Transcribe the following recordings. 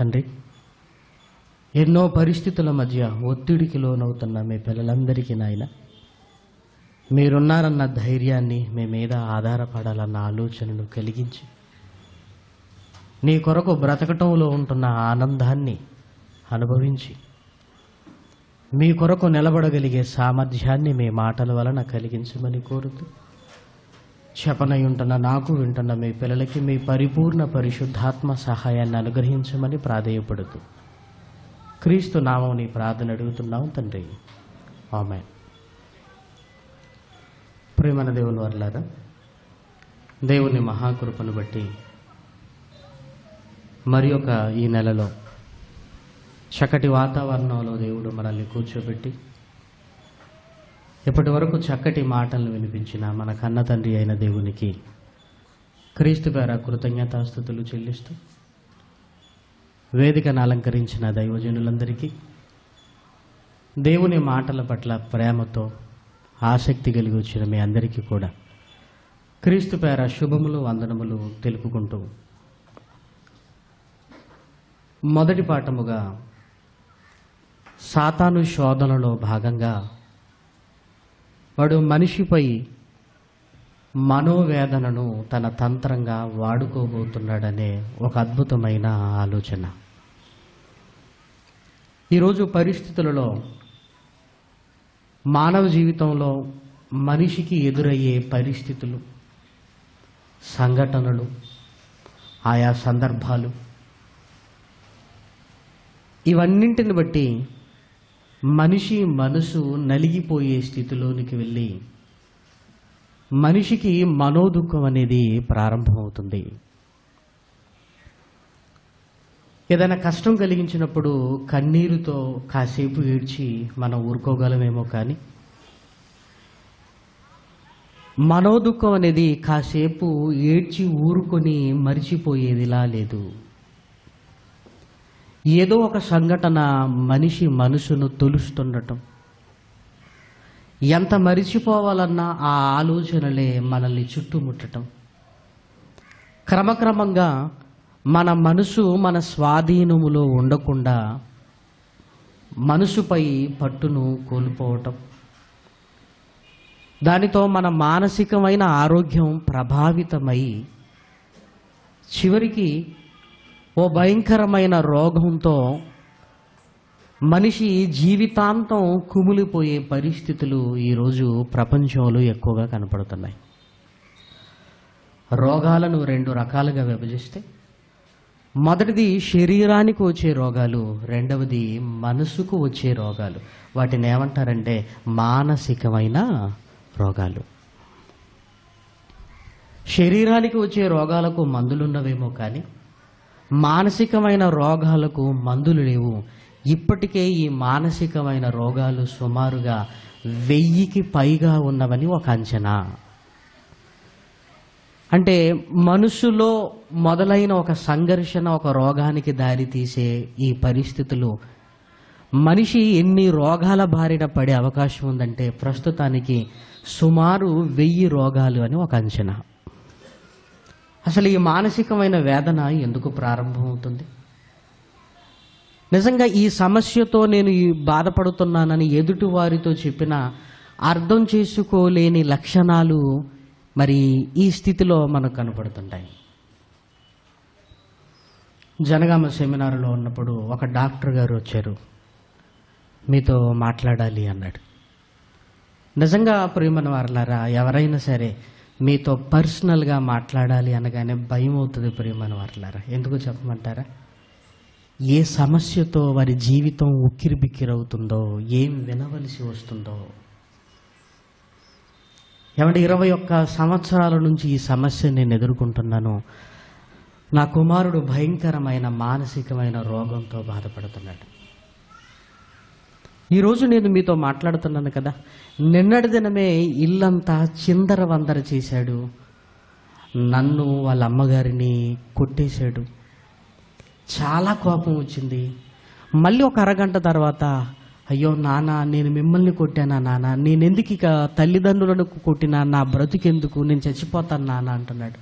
తండ్రి, ఎన్నో పరిస్థితుల మధ్య ఒత్తిడికి లోనవుతున్న మీ పిల్లలందరికీ నాయన మీరున్నారన్న ధైర్యాన్ని మీ మీద ఆధారపడాలన్న ఆలోచనను కలిగించి నీ కొరకు బ్రతకటంలో ఉంటున్న ఆనందాన్ని అనుభవించి మీ కొరకు నిలబడగలిగే సామర్థ్యాన్ని మీ మాటల వలన కలిగించమని కోరుతూ చెప్పనయుంటున్న నాకు వింటున్న మీ పిల్లలకి మీ పరిపూర్ణ పరిశుద్ధాత్మ సహాయాన్ని అనుగ్రహించమని ప్రాధేయపడుతూ క్రీస్తు నామం నీ ప్రార్థన అడుగుతున్నాం తండ్రి, ఆమేన్. ప్రియమైన దేవుని వర్లారా, దేవుని మహాకృపను బట్టి మరి ఒక ఈ నెలలో చక్కటి వాతావరణంలో దేవుడు మనల్ని కూర్చోబెట్టి ఇప్పటి వరకు చక్కటి మాటలను వినిపించిన మన కన్న తండ్రి అయిన దేవునికి క్రీస్తు పేర కృతజ్ఞతాస్తుతులు చెల్లిస్తూ వేదికను అలంకరించిన దైవజనులందరికీ దేవుని మాటల పట్ల ప్రేమతో ఆసక్తి కలిగి వచ్చిన మీ అందరికీ కూడా క్రీస్తు పేర శుభములు వందనములు తెలుపుకుంటూ మొదటి పాఠముగా సాతాను శోధనలో భాగంగా వాడు మనిషిపై మనోవేదనను తన తంత్రంగా వాడుకోబోతున్నాడనే ఒక అద్భుతమైన ఆలోచన. ఈరోజు పరిస్థితులలో మానవ జీవితంలో మనిషికి ఎదురయ్యే పరిస్థితులు, సంఘటనలు, ఆయా సందర్భాలు, ఇవన్నింటిని బట్టి మనిషి మనసు నలిగిపోయే స్థితిలోనికి వెళ్ళి మనిషికి మనోదుఖం అనేది ప్రారంభమవుతుంది. ఏదైనా కష్టం కలిగించినప్పుడు కన్నీరుతో కాసేపు ఏడ్చి మనం ఊరుకోగలమేమో, కానీ మనోదుఖం అనేది కాసేపు ఏడ్చి ఊరుకొని మరిచిపోయేదిలా లేదు. ఏదో ఒక సంఘటన మనిషి మనసును తొలుస్తుండటం, ఎంత మరిచిపోవాలన్నా ఆ ఆలోచనలే మనల్ని చుట్టుముట్టడం, క్రమక్రమంగా మన మనసు మన స్వాధీనములో ఉండకుండా మనసుపై పట్టును కోల్పోవటం, దానితో మన మానసికమైన ఆరోగ్యం ప్రభావితమై చివరికి ఓ భయంకరమైన రోగంతో మనిషి జీవితాంతం కుమిలిపోయే పరిస్థితులు ఈరోజు ప్రపంచంలో ఎక్కువగా కనపడుతున్నాయి. రోగాలను 2 రకాలుగా విభజిస్తే, మొదటిది శరీరానికి వచ్చే రోగాలు, రెండవది మనసుకు వచ్చే రోగాలు. వాటిని ఏమంటారంటే మానసికమైన రోగాలు. శరీరానికి వచ్చే రోగాలకు మందులున్నవేమో, కానీ మానసికమైన రోగాలకు మందులు లేవు. ఇప్పటికే ఈ మానసికమైన రోగాలు సుమారుగా 1000కి పైగా ఉన్నవని ఒక అంచనా. అంటే మనసులో మొదలైన ఒక సంఘర్షణ ఒక రోగానికి దారితీసే ఈ పరిస్థితులు మనిషి ఎన్ని రోగాల బారిన పడే అవకాశం ఉందంటే ప్రస్తుతానికి సుమారు 1000 రోగాలు అని ఒక అంచనా. అసలు ఈ మానసికమైన వేదన ఎందుకు ప్రారంభమవుతుంది? నిజంగా ఈ సమస్యతో నేను బాధపడుతున్నానని ఎదుటి వారితో చెప్పినా అర్థం చేసుకోలేని లక్షణాలు మరి ఈ స్థితిలో మనకు కనపడుతుంటాయి. జనగామ సెమినార్లో ఉన్నప్పుడు ఒక డాక్టర్ గారు వచ్చారు, మీతో మాట్లాడాలి అన్నాడు. నిజంగా ప్రియమైన వారలారా, ఎవరైనా సరే మీతో పర్సనల్గా మాట్లాడాలి అనగానే భయం అవుతుంది ప్రియమైన వారలారా. ఎందుకు చెప్పమంటారా? ఏ సమస్యతో వారి జీవితం ఉక్కిరిబిక్కిరవుతుందో, ఏం వినవలసి వస్తుందో. ఏమంటే 21 సంవత్సరాల నుంచి ఈ సమస్య నేను ఎదుర్కొంటున్నాను. నా కుమారుడు భయంకరమైన మానసికమైన రోగంతో బాధపడుతున్నాడు. ఈరోజు నేను మీతో మాట్లాడుతున్నాను కదా, నిన్నటి దినమే ఇల్లంతా చిందర వందర చేశాడు, నన్ను వాళ్ళ అమ్మగారిని కొట్టేశాడు, చాలా కోపం వచ్చింది. మళ్ళీ ఒక అరగంట తర్వాత, అయ్యో నాన్న నేను మిమ్మల్ని కొట్టానా నాన్న, నేనెందుకు ఇక తల్లిదండ్రులను కొట్టినా, నా బ్రతుకెందుకు, నేను చచ్చిపోతాను నాన్న అంటున్నాడు.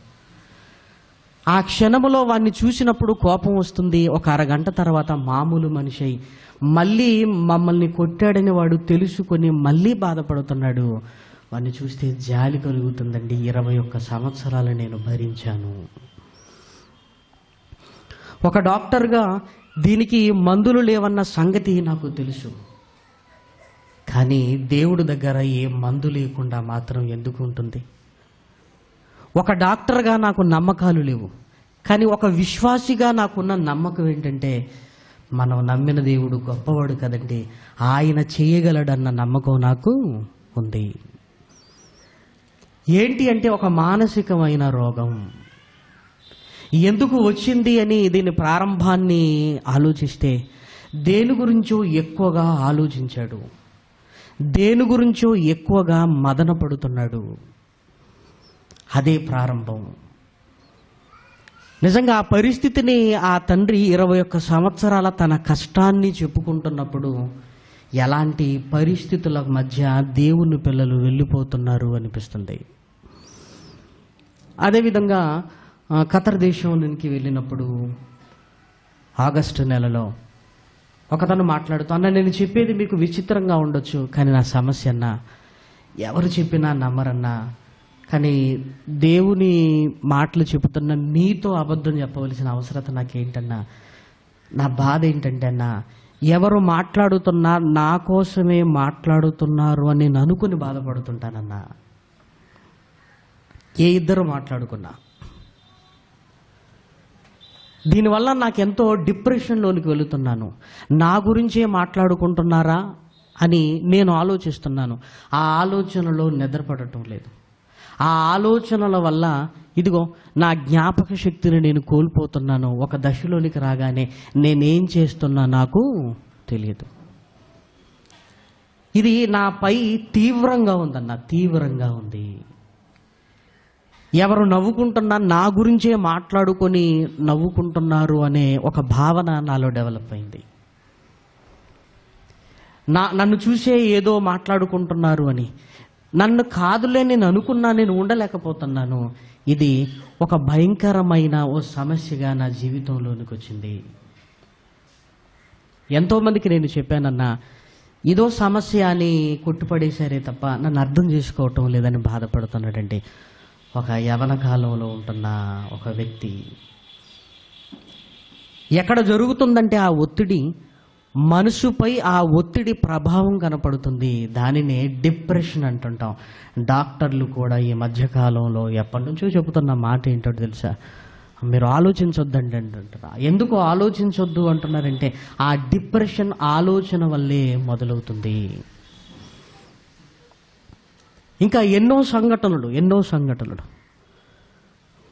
ఆ క్షణములో వాడిని చూసినప్పుడు కోపం వస్తుంది. ఒక అరగంట తర్వాత మామూలు మనిషి అయి మళ్ళీ మమ్మల్ని కొట్టాడని వాడు తెలుసుకొని మళ్ళీ బాధపడుతున్నాడు. వాడిని చూస్తే జాలి కలుగుతుందండి. 21 సంవత్సరాలు నేను భరించాను. ఒక డాక్టర్గా దీనికి మందులు లేవన్న సంగతి నాకు తెలుసు. కానీ దేవుడి దగ్గర ఏ మందు లేకుండా మాత్రం ఎందుకు ఉంటుంది? ఒక డాక్టర్గా నాకు నమ్మకాలు లేవు, కానీ ఒక విశ్వాసిగా నాకున్న నమ్మకం ఏంటంటే మనం నమ్మిన దేవుడు గొప్పవాడు కదండి, ఆయన చేయగలడన్న నమ్మకం నాకు ఉంది. ఏంటి అంటే ఒక మానసికమైన రోగం. ఎందుకు వచ్చింది అని దీని ప్రారంభాన్ని ఆలోచిస్తే దేని గురించో ఎక్కువగా ఆలోచించాడు, దేని గురించో ఎక్కువగా మదన పడుతున్నాడు. అదే ప్రారంభం. నిజంగా ఆ పరిస్థితిని ఆ తండ్రి 21 సంవత్సరాల తన కష్టాన్ని చెప్పుకుంటున్నప్పుడు ఎలాంటి పరిస్థితుల మధ్య దేవుని పిల్లలు వెళ్ళిపోతున్నారు అనిపిస్తుంది. అదేవిధంగా ఖతర్ దేశానికి వెళ్ళినప్పుడు ఆగస్టు నెలలో ఒకతను మాట్లాడుతూ, అన్న నేను చెప్పేది మీకు విచిత్రంగా ఉండొచ్చు, కానీ నా సమస్య అన్న ఎవరు చెప్పినా నమ్మరన్నా, కానీ దేవుని మాటలు చెబుతున్న నీతో అబద్ధం చెప్పవలసిన అవసరత నాకేంటన్నా, నా బాధ ఏంటంటే అన్న ఎవరు మాట్లాడుతున్నా నా కోసమే మాట్లాడుతున్నారు అని నేను అనుకుని బాధపడుతుంటానన్నా. ఏ ఇద్దరు మాట్లాడుకున్నా దీనివల్ల నాకెంతో డిప్రెషన్లోనికి వెళుతున్నాను. నా గురించే మాట్లాడుకుంటున్నారా అని నేను ఆలోచిస్తున్నాను. ఆ ఆలోచనలో నిద్రపడటం లేదు. ఆ ఆలోచనల వల్ల ఇదిగో నా జ్ఞాపక శక్తిని నేను కోల్పోతున్నాను. ఒక దశలోనికి రాగానే నేనేం చేస్తున్నా నాకు తెలియదు. ఇది నాపై తీవ్రంగా ఉందన్న, తీవ్రంగా ఉంది. ఎవరు నవ్వుకుంటున్నా నా గురించే మాట్లాడుకొని నవ్వుకుంటున్నారు అనే ఒక భావన నాలో డెవలప్ అయింది. నన్ను చూసే ఏదో మాట్లాడుకుంటున్నారు అని, నన్ను కాదులే నేను అనుకున్నా నేను ఉండలేకపోతున్నాను. ఇది ఒక భయంకరమైన ఓ సమస్యగా నా జీవితంలోనికి వచ్చింది. ఎంతోమందికి నేను చెప్పానన్నా, ఇదో సమస్య అని కొట్టుపడేశారే తప్ప నన్ను అర్థం చేసుకోవటం లేదని బాధపడుతున్నాడండి ఒక యవన కాలంలో ఉంటున్న ఒక వ్యక్తి. ఎక్కడ జరుగుతుందంటే ఆ ఒత్తిడి మనసుపై ఆ ఒత్తిడి ప్రభావం కనపడుతుంది. దానినే డిప్రెషన్ అంటుంటాం. డాక్టర్లు కూడా ఈ మధ్యకాలంలో ఎప్పటి నుంచో చెబుతున్న మాట ఏంటో తెలుసా, మీరు ఆలోచించొద్దండి అంటారా. ఎందుకు ఆలోచించొద్దు అంటున్నారంటే ఆ డిప్రెషన్ ఆలోచన వల్లే మొదలవుతుంది. ఇంకా ఎన్నో సంఘటనలు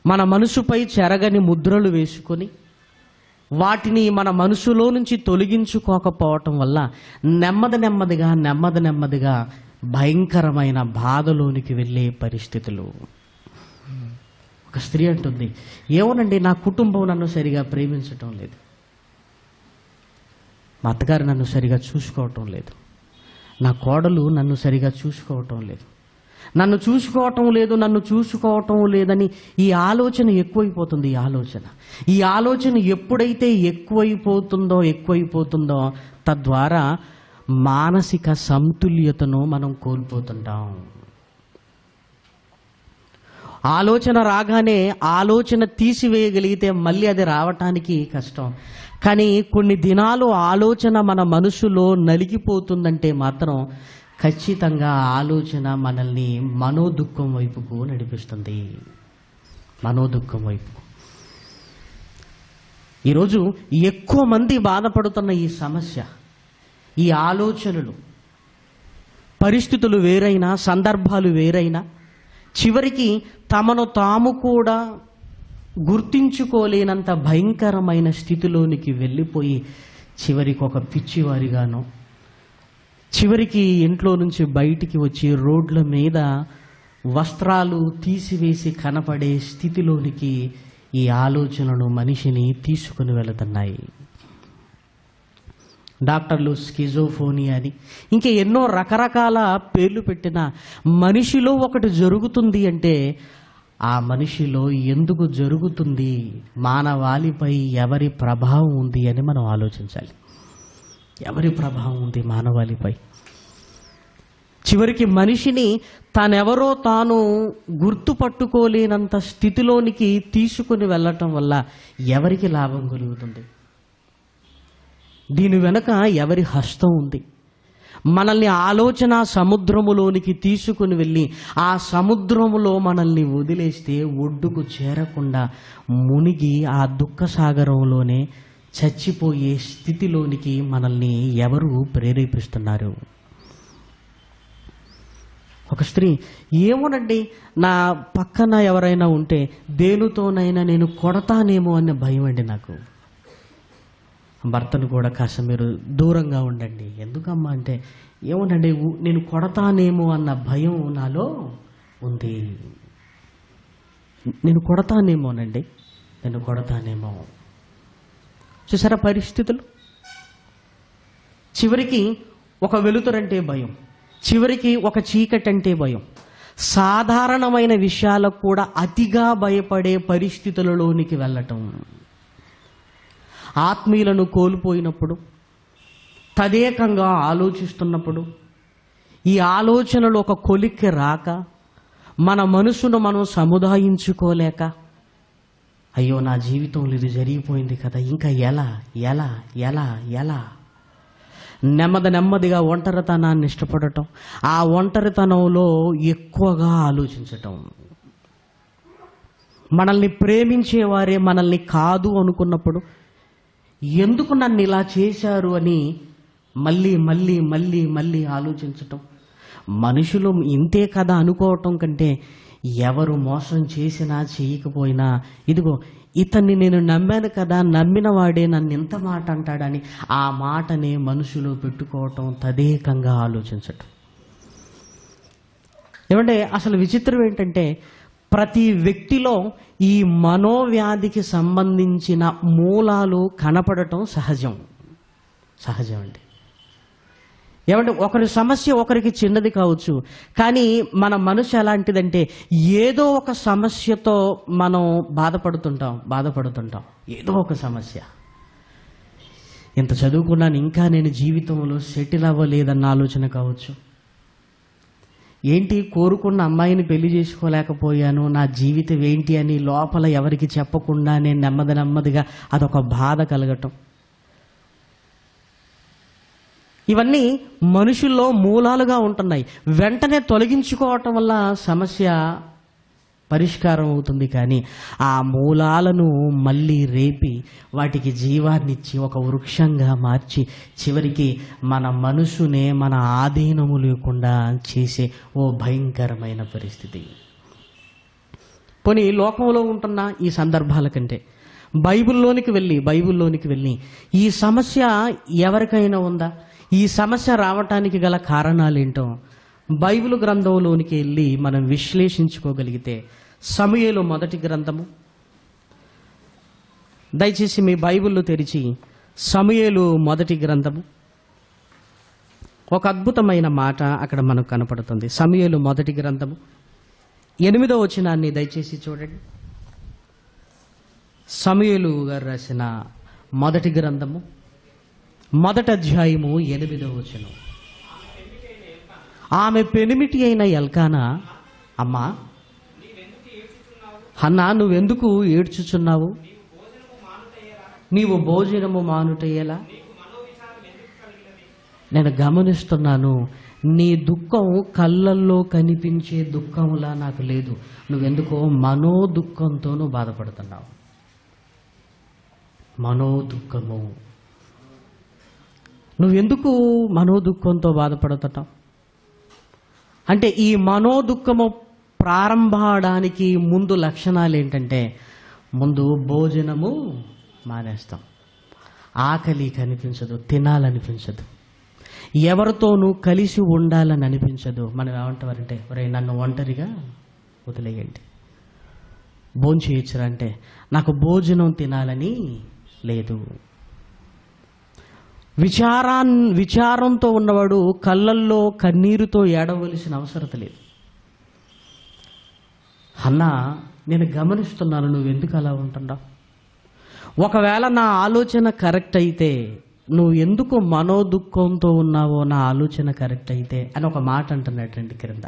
మన మనసుపై చెరగని ముద్రలు వేసుకొని వాటిని మన మనసులో నుంచి తొలగించుకోకపోవటం వల్ల నెమ్మదిగా భయంకరమైన బాధలోనికి వెళ్ళే పరిస్థితులు. ఒక స్త్రీ అంటుంది, ఏమోనండి నా కుటుంబం నన్ను సరిగా ప్రేమించటం లేదు, మా అత్తగారు నన్ను సరిగా చూసుకోవటం లేదు, నా కోడలు నన్ను సరిగా చూసుకోవటం లేదు, నన్ను చూసుకోవటం లేదని ఈ ఆలోచన ఎక్కువైపోతుంది. ఈ ఆలోచన ఎప్పుడైతే ఎక్కువైపోతుందో తద్వారా మానసిక సమతుల్యతను మనం కోల్పోతుంటాం. ఆలోచన రాగానే ఆలోచన తీసివేయగలిగితే మళ్ళీ అది రావటానికి కష్టం. కానీ కొన్ని దినాలు ఆలోచన మన మనసులో నలిగిపోతుందంటే మాత్రం ఖచ్చితంగా ఆలోచన మనల్ని మనోదుఖం వైపుకు నడిపిస్తుంది. మనోదుఖం వైపుకు. ఈరోజు ఎక్కువ మంది బాధపడుతున్న ఈ సమస్య, ఈ ఆలోచనలు, పరిస్థితులు వేరైనా, సందర్భాలు వేరైనా చివరికి తమను తాము కూడా గుర్తించుకోలేనంత భయంకరమైన స్థితిలోనికి వెళ్ళిపోయి చివరికి ఒక పిచ్చివారిగానో, చివరికి ఇంట్లో నుంచి బయటికి వచ్చి రోడ్ల మీద వస్త్రాలు తీసివేసి కనపడే స్థితిలోనికి ఈ ఆలోచనలు మనిషిని తీసుకుని వెళుతున్నాయి. డాక్టర్లు స్కిజోఫోనియా అని ఇంకా ఎన్నో రకరకాల పేర్లు పెట్టిన మనిషిలో ఒకటి జరుగుతుంది అంటే ఆ మనిషిలో ఎందుకు జరుగుతుంది, మానవాళిపై ఎవరి ప్రభావం ఉంది అని మనం ఆలోచించాలి. ఎవరి ప్రభావం ఉంది మానవాళిపై? చివరికి మనిషిని తానెవరో తాను గుర్తుపట్టుకోలేనంత స్థితిలోనికి తీసుకుని వెళ్ళటం వల్ల ఎవరికి లాభం కలుగుతుంది? దీని వెనుక ఎవరి హస్తం ఉంది? మనల్ని ఆలోచన సముద్రములోనికి తీసుకుని వెళ్ళి ఆ సముద్రములో మనల్ని వదిలేస్తే ఒడ్డుకు చేరకుండా మునిగి ఆ దుఃఖ సాగరంలోనే చచ్చిపోయే స్థితిలోనికి మనల్ని ఎవరు ప్రేరేపిస్తున్నారు? ఒక స్త్రీ, ఏమోనండి, నా పక్కన ఎవరైనా ఉంటే దేనితోనైనా నేను కొడతానేమో అనే భయం అండి నాకు. భర్తను కూడా కాస్త మీరు దూరంగా ఉండండి. ఎందుకమ్మా అంటే, ఏమోనండి, నేను కొడతానేమో అన్న భయం నాలో ఉంది. నేను కొడతానేమోనండి, నేను కొడతానేమో. చూసారా పరిస్థితులు? చివరికి ఒక వెలుతురంటే భయం, చివరికి ఒక చీకటంటే భయం. సాధారణమైన విషయాలకు కూడా అతిగా భయపడే పరిస్థితులలోనికి వెళ్ళటం. ఆత్మీయులను కోల్పోయినప్పుడు, తదేకంగా ఆలోచిస్తున్నప్పుడు, ఈ ఆలోచనలు ఒక కొలిక్కి రాక, మన మనసును మనం సముదాయించుకోలేక, అయ్యో నా జీవితంలో ఇది జరిగిపోయింది కదా, ఇంకా ఎలా ఎలా ఎలా ఎలా నెమ్మదిగా ఒంటరితనాన్ని ఇష్టపడటం, ఆ ఒంటరితనంలో ఎక్కువగా ఆలోచించటం. మనల్ని ప్రేమించేవారే మనల్ని కాదు అనుకున్నప్పుడు ఎందుకు నన్ను ఇలా చేశారు అని మళ్ళీ మళ్ళీ మళ్ళీ మళ్ళీ ఆలోచించటం. మనుషులు ఇంతే కదా అనుకోవటం కంటే, ఎవరు మోసం చేసినా చేయకపోయినా, ఇదిగో ఇతన్ని నేను నమ్మాను కదా, నమ్మిన వాడే నన్ను ఇంత మాట అంటాడని ఆ మాటనే మనసులో పెట్టుకోవటం, తదేకంగా ఆలోచించటం. ఏమంటే అసలు విచిత్రం ఏంటంటే, ప్రతి వ్యక్తిలో ఈ మనోవ్యాధికి సంబంధించిన మూలాలు కనపడటం సహజం అండి. ఏమంటే ఒకరి సమస్య ఒకరికి చిన్నది కావచ్చు, కానీ మన మనసు ఎలాంటిదంటే, ఏదో ఒక సమస్యతో మనం బాధపడుతుంటాం. ఏదో ఒక సమస్య. ఇంత చదువుకున్నాను, ఇంకా నేను జీవితంలో సెటిల్ అవ్వలేదన్న ఆలోచన కావచ్చు. ఏంటి, కోరుకున్న అమ్మాయిని పెళ్లి చేసుకోలేకపోయాను, నా జీవితం ఏంటి అని లోపల ఎవరికి చెప్పకుండా నేను నెమ్మదిగా అదొక బాధ కలగటం. ఇవన్నీ మనుషుల్లో మూలాలుగా ఉంటున్నాయి. వెంటనే తొలగించుకోవటం వల్ల సమస్య పరిష్కారం అవుతుంది, కానీ ఆ మూలాలను మళ్ళీ రేపి వాటికి జీవాన్నిచ్చి ఒక వృక్షంగా మార్చి చివరికి మన మనసునే మన ఆధీనము లేకుండా చేసే ఓ భయంకరమైన పరిస్థితి. పోనీ లోకంలో ఉంటున్న ఈ సందర్భాల కంటే బైబిల్లోనికి వెళ్ళి ఈ సమస్య ఎవరికైనా ఉందా, ఈ సమస్య రావటానికి గల కారణాలేంటో బైబిల్ గ్రంథంలోనికి వెళ్ళి మనం విశ్లేషించుకోగలిగితే, సమూయేలు మొదటి గ్రంథము, దయచేసి మీ బైబిల్లో తెరిచి సమూయేలు మొదటి గ్రంథము, ఒక అద్భుతమైన మాట అక్కడ మనకు కనపడుతుంది. సమూయేలు మొదటి గ్రంథము 8వ వచనాన్ని దయచేసి చూడండి. సమూయేలు గారు రాసిన మొదటి గ్రంథము, మొదటి అధ్యాయము 8వ వచనం. ఆమె పెనిమిటి అయిన ఎల్కానా, అమ్మా హన్నా, నువ్వెందుకు ఏడ్చుచున్నావు? నీవు భోజనము మానుటయ్యేలా? నేను గమనిస్తున్నాను, నీ దుఃఖం కళ్ళల్లో కనిపించే దుఃఖంలా నాకు లేదు. నువ్వెందుకో మనో దుఃఖంతోనూ బాధపడుతున్నావు. మనో దుఃఖము. నువ్వెందుకు మనో దుఃఖంతో బాధపడుతున్నావు అంటే, ఈ మనో దుఃఖము ప్రారంభానికి ముందు లక్షణాలు ఏంటంటే, ముందు భోజనము మానేస్తాం, ఆకలి కనిపించదు, తినాలనిపించదు, ఎవరితోనూ కలిసి ఉండాలని అనిపించదు. మనం ఏమంటారంటే, ఒరే నన్ను ఒంటరిగా వదిలేయండి, భోంచేయచ్చురా అంటే నాకు భోజనం తినాలని లేదు. విచారంతో ఉన్నవాడు కళ్ళల్లో కన్నీరుతో ఏడవలసిన అవసరం లేదు. హన్నా నేను గమనిస్తున్నాను, నువ్వెందుకు అలా ఉంటున్నావు? ఒకవేళ నా ఆలోచన కరెక్ట్ అయితే, నువ్వు ఎందుకు మనోదుఖంతో ఉన్నావో నా ఆలోచన కరెక్ట్ అయితే అని ఒక మాట అంటున్నట్టండి క్రింద.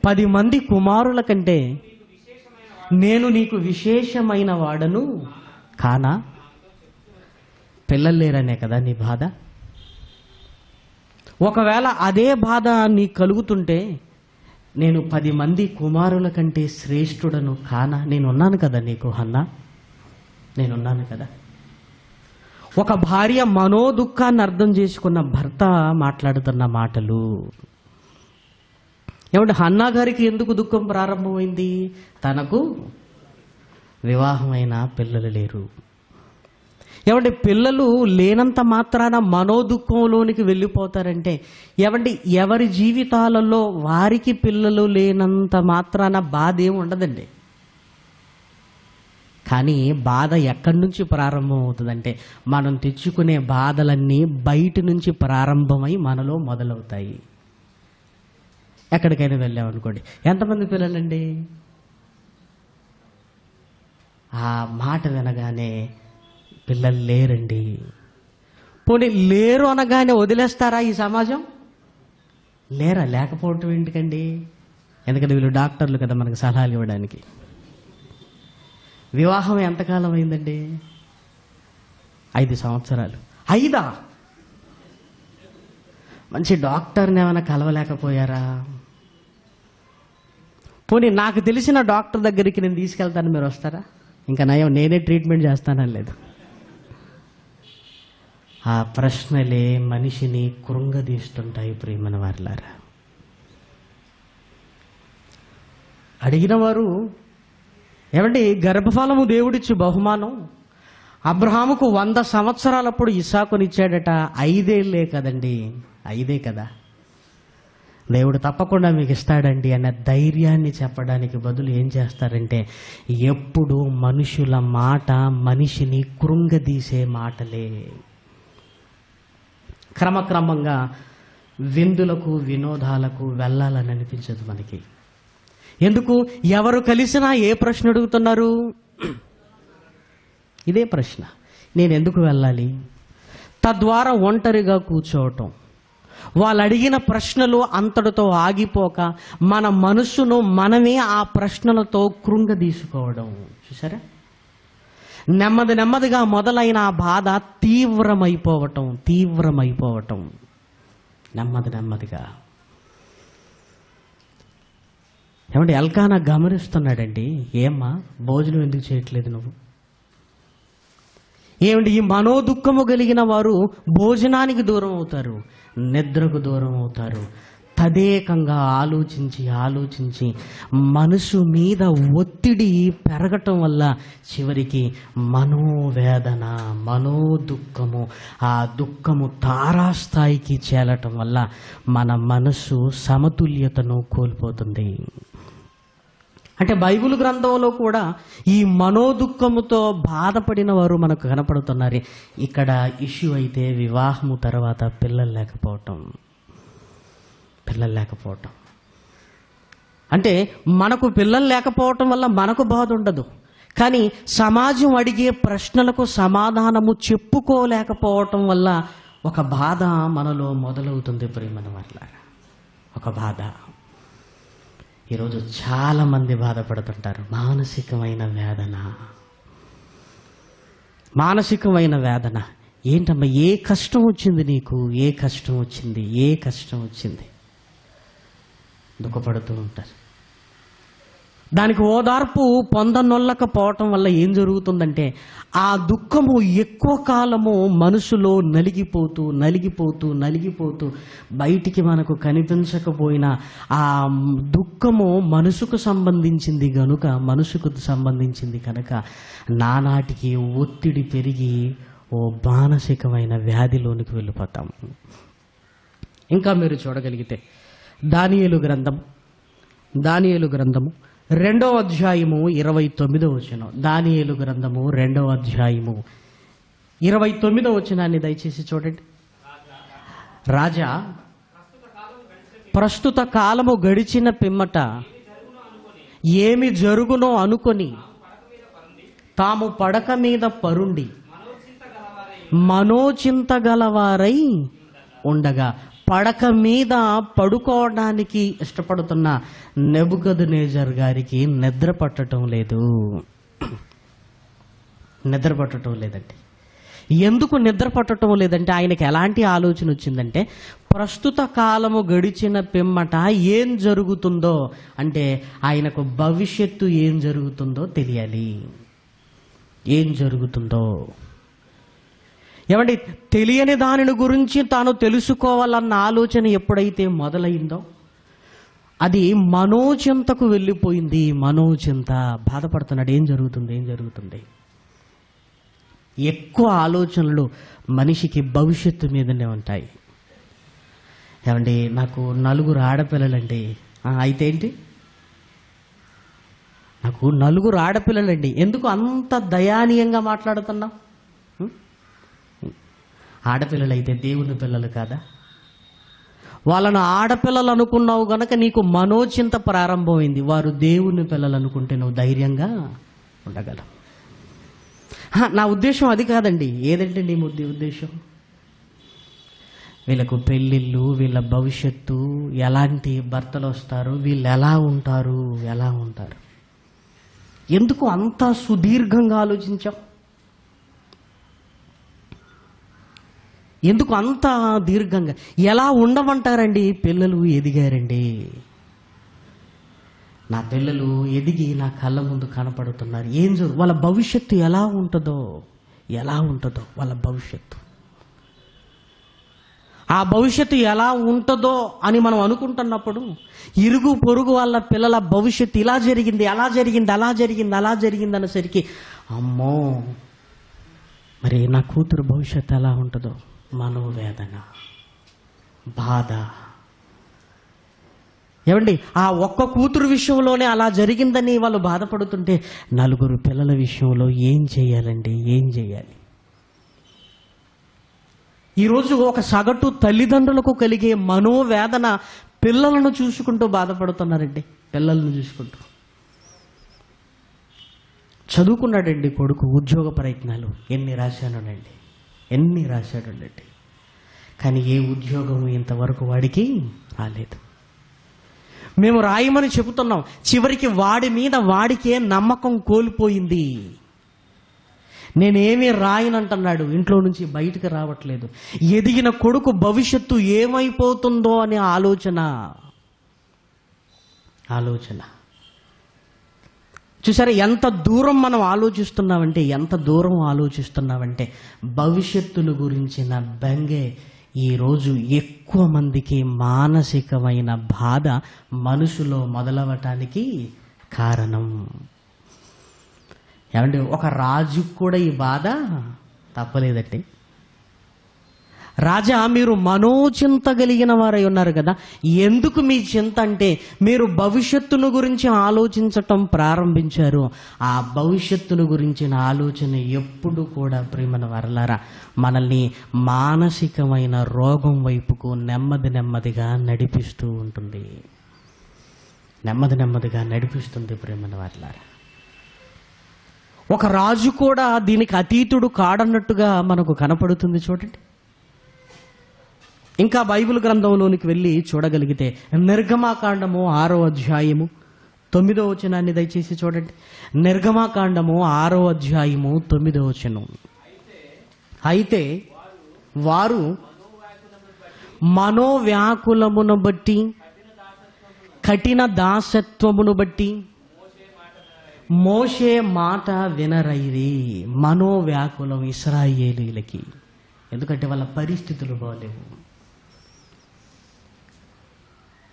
10 మంది కుమారుల కంటే నేను నీకు విశేషమైన వాడను కానా? పిల్లలు లేరనే కదా నీ బాధ. ఒకవేళ అదే బాధ నీకు కలుగుతుంటే, నేను 10 మంది కుమారుల కంటే శ్రేష్ఠుడను కానా? నేనున్నాను కదా నీకు హన్నా, నేనున్నాను కదా. ఒక భార్య మనోదుఖాన్ని అర్థం చేసుకున్న భర్త మాట్లాడుతున్న మాటలు. ఏమంటే హన్నా గారికి ఎందుకు దుఃఖం ప్రారంభమైంది? తనకు వివాహమైన పిల్లలు లేరు. ఏమంటే పిల్లలు లేనంత మాత్రాన మనోదుఖంలోనికి వెళ్ళిపోతారంటే, ఏమంటే ఎవరి జీవితాలలో వారికి పిల్లలు లేనంత మాత్రాన బాధ ఏమి ఉండదండి. కానీ బాధ ఎక్కడి నుంచి ప్రారంభం అవుతుందంటే, మనం తెచ్చుకునే బాధలన్నీ బయట నుంచి ప్రారంభమై మనలో మొదలవుతాయి. ఎక్కడికైనా వెళ్ళామనుకోండి, ఎంతమంది పిల్లలండి? ఆ మాట వినగానే పిల్లలు లేరండి. పోనీ లేరు అనగానే వదిలేస్తారా ఈ సమాజం? లేరా? లేకపోవటం ఎందుకండి? ఎందుకంటే వీళ్ళు డాక్టర్లు కదా మనకు సలహాలు ఇవ్వడానికి. వివాహం ఎంతకాలం అయిందండి? 5 సంవత్సరాలు. 5? మంచి డాక్టర్ని ఏమైనా కలవలేకపోయారా? పోనీ నాకు తెలిసిన డాక్టర్ దగ్గరికి నేను తీసుకెళ్తాను, మీరు వస్తారా? ఇంకా నయం, నేనే ట్రీట్మెంట్ చేస్తానని లేదు. ఆ ప్రశ్నలే మనిషిని కృంగదీస్తుంటాయి ప్రియమైన వారులారా. అడిగిన వారు, ఏమంటే గర్భఫలము దేవుడిచ్చు బహుమానం. అబ్రహాముకు 100 సంవత్సరాలప్పుడు ఇస్సాకునిచ్చాడట. 5 ఏళ్లే కదండి, 5 కదా. దేవుడు తప్పకుండా మీకు ఇస్తాడండి అనే ధైర్యాన్ని చెప్పడానికి బదులు ఏం చేస్తారంటే, ఎప్పుడు మనుషుల మాట మనిషిని కృంగదీసే మాటలే. క్రమక్రమంగా విందులకు వినోదాలకు వెళ్ళాలని అనిపించదు మనకి. ఎందుకు? ఎవరు కలిసినా ఏ ప్రశ్న అడుగుతున్నారు? ఇదే ప్రశ్న, నేను ఎందుకు వెళ్ళాలి? తద్వారా ఒంటరిగా కూర్చోవటం. వాళ్ళు అడిగిన ప్రశ్నలు అంతటితో ఆగిపోక మన మనస్సును మనమే ఆ ప్రశ్నలతో కృంగదీసుకోవడం. చూసారా? నెమ్మదిగా మొదలైన ఆ బాధ తీవ్రమైపోవటం నెమ్మదిగా. ఏమంటే ఎల్కానా గమనిస్తున్నాడండి, ఏమ్మా భోజనం ఎందుకు చేయట్లేదు నువ్వు? ఏమంటే ఈ మనోదుఖము కలిగిన వారు భోజనానికి దూరం అవుతారు, నిద్రకు దూరం అవుతారు. తదేకంగా ఆలోచించి మనసు మీద ఒత్తిడి పెరగటం వల్ల చివరికి మనోవేదన, మనోదుఖము, ఆ దుఃఖము తారాస్థాయికి చేరటం వల్ల మన మనసు సమతుల్యతను కోల్పోతుంది. అంటే బైబిల్ గ్రంథంలో కూడా ఈ మనోదుఖముతో బాధపడిన వారు మనకు కనపడుతున్నారు. ఇక్కడ ఇష్యూ అయితే వివాహము తర్వాత పిల్లలు లేకపోవటం. అంటే మనకు పిల్లలు లేకపోవటం వల్ల మనకు బాధ ఉండదు, కానీ సమాజం అడిగే ప్రశ్నలకు సమాధానము చెప్పుకోలేకపోవటం వల్ల ఒక బాధ మనలో మొదలవుతుంది ప్రియమైన వారులారా. ఒక బాధ. ఈరోజు చాలామంది బాధపడుతుంటారు. మానసికమైన వేదన. ఏంటమ్మా, ఏ కష్టం వచ్చింది నీకు? ఏ కష్టం వచ్చింది? దుఃఖపడుతూ ఉంటారు. దానికి ఓదార్పు పొందనొల్లకపోవటం వల్ల ఏం జరుగుతుందంటే, ఆ దుఃఖము ఎక్కువ కాలము మనసులో నలిగిపోతూ బయటికి మనకు కనిపించకపోయినా ఆ దుఃఖము మనసుకు సంబంధించింది కనుక నానాటికి ఒత్తిడి పెరిగి ఓ మానసికమైన వ్యాధిలోనికి వెళ్ళిపోతాం. ఇంకా మీరు చూడగలిగితే దానియేలు గ్రంథము 2వ అధ్యాయము 29వ వచనం. దానియేలు గ్రంథము 2వ అధ్యాయము 29వ వచనాన్ని దయచేసి చూడండి. రాజా, ప్రస్తుత కాలము గడిచిన పిమ్మట ఏమి జరుగునో అనుకొని తాము పడక మీద పరుండి మనోచింత గలవారై ఉండగా, పడక మీద పడుకోవడానికి ఇష్టపడుతున్న నెబుకద్నెజర్ గారికి నిద్ర పట్టడం లేదు. నిద్ర పట్టడం లేదండి. ఎందుకు నిద్ర పట్టడం లేదంటే ఆయనకి ఎలాంటి ఆలోచన వచ్చిందంటే, ప్రస్తుత కాలము గడిచిన పిమ్మట ఏం జరుగుతుందో, అంటే ఆయనకు భవిష్యత్తు ఏం జరుగుతుందో తెలియాలి. ఏం జరుగుతుందో ఏమండి, తెలియని దానిని గురించి తాను తెలుసుకోవాలన్న ఆలోచన ఎప్పుడైతే మొదలైందో అది మనోచింతకు వెళ్ళిపోయింది. మనోచింత, బాధపడుతున్నాడు. ఏం జరుగుతుంది. ఎక్కువ ఆలోచనలు మనిషికి భవిష్యత్తు మీదనే ఉంటాయి. ఏమండి, నాకు 4 ఆడపిల్లలండి. అయితే ఏంటి, నాకు 4 ఆడపిల్లలండి. ఎందుకు అంత దయానీయంగా మాట్లాడుతున్నావు? ఆడపిల్లలు అయితే దేవుని పిల్లలు కాదా? వాళ్ళను ఆడపిల్లలు అనుకున్నావు గనక నీకు మనోచింత ప్రారంభమైంది. వారు దేవుని పిల్లలు అనుకుంటే నువ్వు ధైర్యంగా ఉండగలవు. నా ఉద్దేశం అది కాదండి. ఏదంటే నీ ఉద్దేశం? వీళ్ళకు పెళ్ళిళ్ళు, వీళ్ళ భవిష్యత్తు, ఎలాంటి భర్తలు వస్తారు, వీళ్ళు ఎలా ఉంటారు. ఎందుకు అంత సుదీర్ఘంగా ఆలోచించాం? ఎందుకు అంత దీర్ఘంగా? ఎలా ఉండమంటారండి? పిల్లలు ఎదిగారండి. నా పిల్లలు ఎదిగి నా కళ్ళ ముందు కనపడుతున్నారు. వాళ్ళ భవిష్యత్తు ఎలా ఉంటుందో వాళ్ళ భవిష్యత్తు, ఆ భవిష్యత్తు ఎలా ఉంటుందో అని మనం అనుకుంటున్నప్పుడు, ఇరుగు పొరుగు వాళ్ళ పిల్లల భవిష్యత్తు ఇలా జరిగింది, అలా జరిగింది అనేసరికి అమ్మో, మరి నా కూతురు భవిష్యత్తు ఎలా ఉంటుందో, మనోవేదన, బాధ. ఏమండి, ఆ ఒక్క కూతురు విషయంలోనే అలా జరిగిందని వాళ్ళు బాధపడుతుంటే 4 పిల్లల విషయంలో ఏం చేయాలండి? ఈరోజు ఒక సగటు తల్లిదండ్రులకు కలిగే మనోవేదన పిల్లలను చూసుకుంటూ బాధపడుతున్నారండి. పిల్లలను చూసుకుంటూ. చదువుకున్నాడండి కొడుకు, ఉద్యోగ ప్రయత్నాలు ఎన్ని రాశాడండి. కానీ ఏ ఉద్యోగం ఇంతవరకు వాడికి రాలేదు. మేము రాయమని చెబుతున్నాం, చివరికి వాడి మీద వాడికే నమ్మకం కోల్పోయింది. నేనేమీ రాయనంటున్నాడు, ఇంట్లో నుంచి బయటకు రావట్లేదు. ఎదిగిన కొడుకు భవిష్యత్తు ఏమైపోతుందో అనే ఆలోచన. చూసారా ఎంత దూరం మనం ఆలోచిస్తున్నామంటే భవిష్యత్తును గురించిన బెంగే ఈరోజు ఎక్కువ మందికి మానసికమైన బాధ మనసులో మొదలవటానికి కారణం. ఏమంటే ఒక రాజుకు కూడా ఈ బాధ తప్పలేదండి. రాజా, మీరు మనోచింత కలిగిన వారై ఉన్నారు కదా. ఎందుకు మీ చింత అంటే, మీరు భవిష్యత్తును గురించి ఆలోచించటం ప్రారంభించారు. ఆ భవిష్యత్తును గురించిన ఆలోచన ఎప్పుడు కూడా ప్రియమైన వారలారా మనల్ని మానసికమైన రోగం వైపుకు నెమ్మదిగా నడిపిస్తూ ఉంటుంది. ప్రియమైన వారలారా, ఒక రాజు కూడా దీనికి అతీతుడు కాడన్నట్టుగా మనకు కనపడుతుంది. చూడండి, ఇంకా బైబిల్ గ్రంథంలోనికి వెళ్ళి చూడగలిగితే నిర్గమాకాండము 6వ అధ్యాయము 9వ వచనాన్ని దయచేసి చూడండి. నిర్గమాకాండము 6వ అధ్యాయము 9వ వచనం. అయితే వారు మనోవ్యాకులమును బట్టి, కఠిన దాసత్వమును బట్టి మోషే మాట వినరైరి. మనోవ్యాకులం ఇశ్రాయేలీలకి, ఎందుకంటే వాళ్ళ పరిస్థితులు బాగలేవు.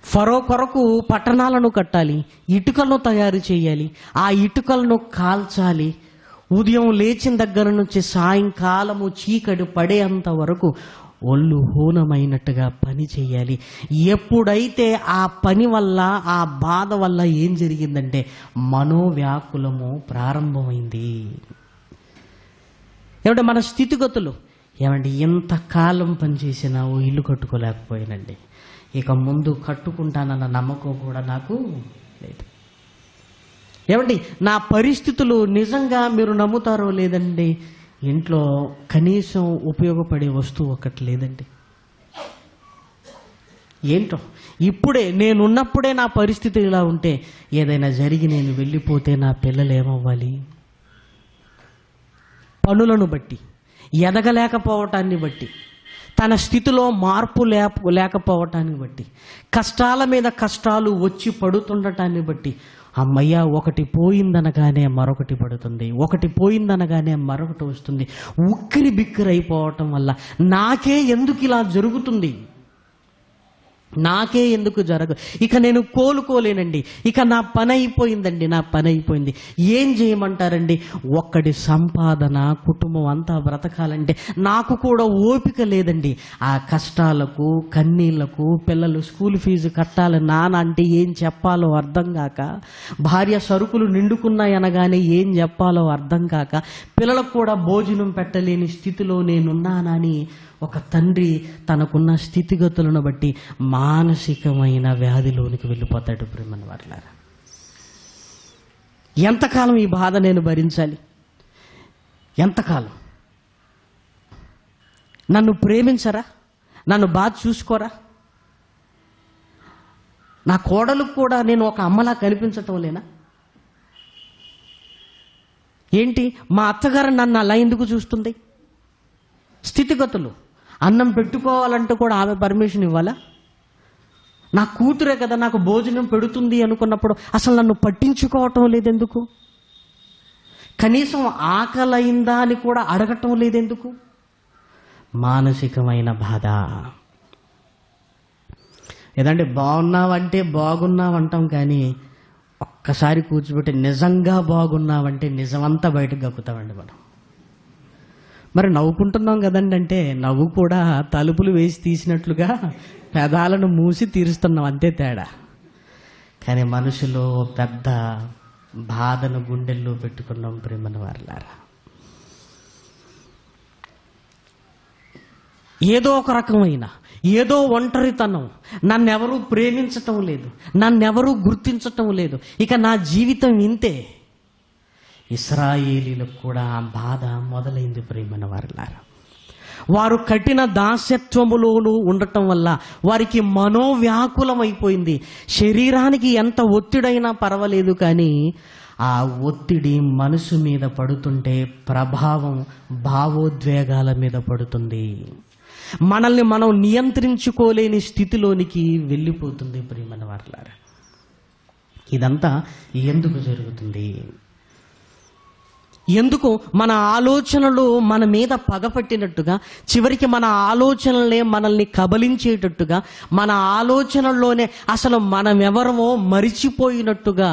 ఫరో కొరకు పట్టణాలను కట్టాలి, ఇటుకలను తయారు చేయాలి, ఆ ఇటుకలను కాల్చాలి. ఉదయం లేచిన దగ్గర నుంచి సాయంకాలము చీకటి పడేంత వరకు ఒళ్ళు హూనమైనట్టుగా పని చేయాలి. ఎప్పుడైతే ఆ పని వల్ల, ఆ బాధ వల్ల ఏం జరిగిందంటే మనోవ్యాకులము ప్రారంభమైంది. ఏమంటే మన స్థితిగతులు, ఏమండి ఎంతకాలం పనిచేసినా ఓ ఇల్లు కట్టుకోలేకపోయానండి, ఇక ముందు కట్టుకుంటానన్న నమ్మకం కూడా నాకు లేదు. ఏమండి, నా పరిస్థితులు నిజంగా మీరు నమ్ముతారో లేదండి, ఇంట్లో కనీసం ఉపయోగపడే వస్తువు ఒకటి లేదండి. ఏంటో ఇప్పుడే నేనున్నప్పుడే నా పరిస్థితి ఇలా ఉంటే, ఏదైనా జరిగి నేను వెళ్ళిపోతే నా పిల్లలు ఏమవ్వాలి? పనులను బట్టి, ఎదగలేకపోవటాన్ని బట్టి, తన స్థితిలో మార్పు లేకపోవటాన్ని బట్టి, కష్టాల మీద కష్టాలు వచ్చి పడుతుండటాన్ని బట్టి, అమ్మయ్య ఒకటి పోయిందనగానే మరొకటి పడుతుంది, ఒకటి పోయిందనగానే మరొకటి వస్తుంది. ఉక్కిరి బిక్కిరి అయిపోవటం వల్ల నాకే ఎందుకు ఇలా జరుగుతుంది, నాకే ఎందుకు ఇక నేను కోలుకోలేనండి, ఇక నా పని అయిపోయిందండి, నా పని అయిపోయింది. ఏం చేయమంటారండి? ఒక్కడి సంపాదన కుటుంబం అంతా బ్రతకాలంటే నాకు కూడా ఓపిక లేదండి. ఆ కష్టాలకు కన్నీళ్లకు, పిల్లలు స్కూల్ ఫీజు కట్టాలి నాన్న అంటే ఏం చెప్పాలో అర్థం కాక, భార్య సరుకులు నిండుకున్నాయి అనగానే ఏం చెప్పాలో అర్థం కాక, పిల్లలకు కూడా భోజనం పెట్టలేని స్థితిలో నేనున్నానని ఒక తండ్రి తనకున్న స్థితిగతులను బట్టి మానసికమైన వ్యాధిలోనికి వెళ్ళిపోతాడు. ప్రేమను వారలారా, ఎంతకాలం ఈ బాధ నేను భరించాలి? ఎంతకాలం? నన్ను ప్రేమించరా? నన్ను బాధ చూసుకోరా? నా కోడలకు కూడా నేను ఒక అమ్మలా కనిపించటం లేనా? ఏంటి మా అత్తగారు నన్ను అలా ఎందుకు చూస్తుంది? స్థితిగతులు. అన్నం పెట్టుకోవాలంటే కూడా ఆమె పర్మిషన్ ఇవ్వాలా? నా కూతురే కదా నాకు భోజనం పెడుతుంది అనుకున్నప్పుడు అసలు నన్ను పట్టించుకోవటం లేదెందుకు? కనీసం ఆకలైందా అని కూడా అడగటం లేదెందుకు? మానసికమైన బాధ. ఏదంటే బాగున్నావంటే బాగున్నావంటాం, కానీ ఒక్కసారి కూర్చోబెట్టి నిజంగా బాగున్నావంటే నిజమంతా బయటకు గక్కుతామండి మనం. మరి నవ్వుకుంటున్నాం కదండి అంటే నవ్వు కూడా తలుపులు వేసి తీసినట్లుగా పెదాలను మూసి తీరుస్తున్నాం, అంతే తేడా. కానీ మనసులో పెద్ద బాధను గుండెల్లో పెట్టుకున్నాం. ప్రేమన వారలారా, ఏదో ఒక రకమైన ఏదో ఒంటరితనం, నన్నెవరూ ప్రేమించటం లేదు, నన్నెవరూ గుర్తించటం లేదు, ఇక నా జీవితం ఇంతే. ఇశ్రాయేలీలకు కూడా ఆ బాధ మొదలైంది. ప్రేమన వారలారా, వారు కఠిన దాస్యత్వములోనూ ఉండటం వల్ల వారికి మనోవ్యాకులం అయిపోయింది. శరీరానికి ఎంత ఒత్తిడైనా పర్వాలేదు, కానీ ఆ ఒత్తిడి మనసు మీద పడుతుంటే ప్రభావం భావోద్వేగాల మీద పడుతుంది. మనల్ని మనం నియంత్రించుకోలేని స్థితిలోనికి వెళ్ళిపోతుంది. ప్రియమైన వారలారా, ఇదంతా ఎందుకు జరుగుతుంది? ఎందుకు మన ఆలోచనలు మన మీద పగపట్టినట్టుగా, చివరికి మన ఆలోచనలే మనల్ని కబలించేటట్టుగా, మన ఆలోచనల్లోనే అసలు మనమెవరమో మరిచిపోయినట్టుగా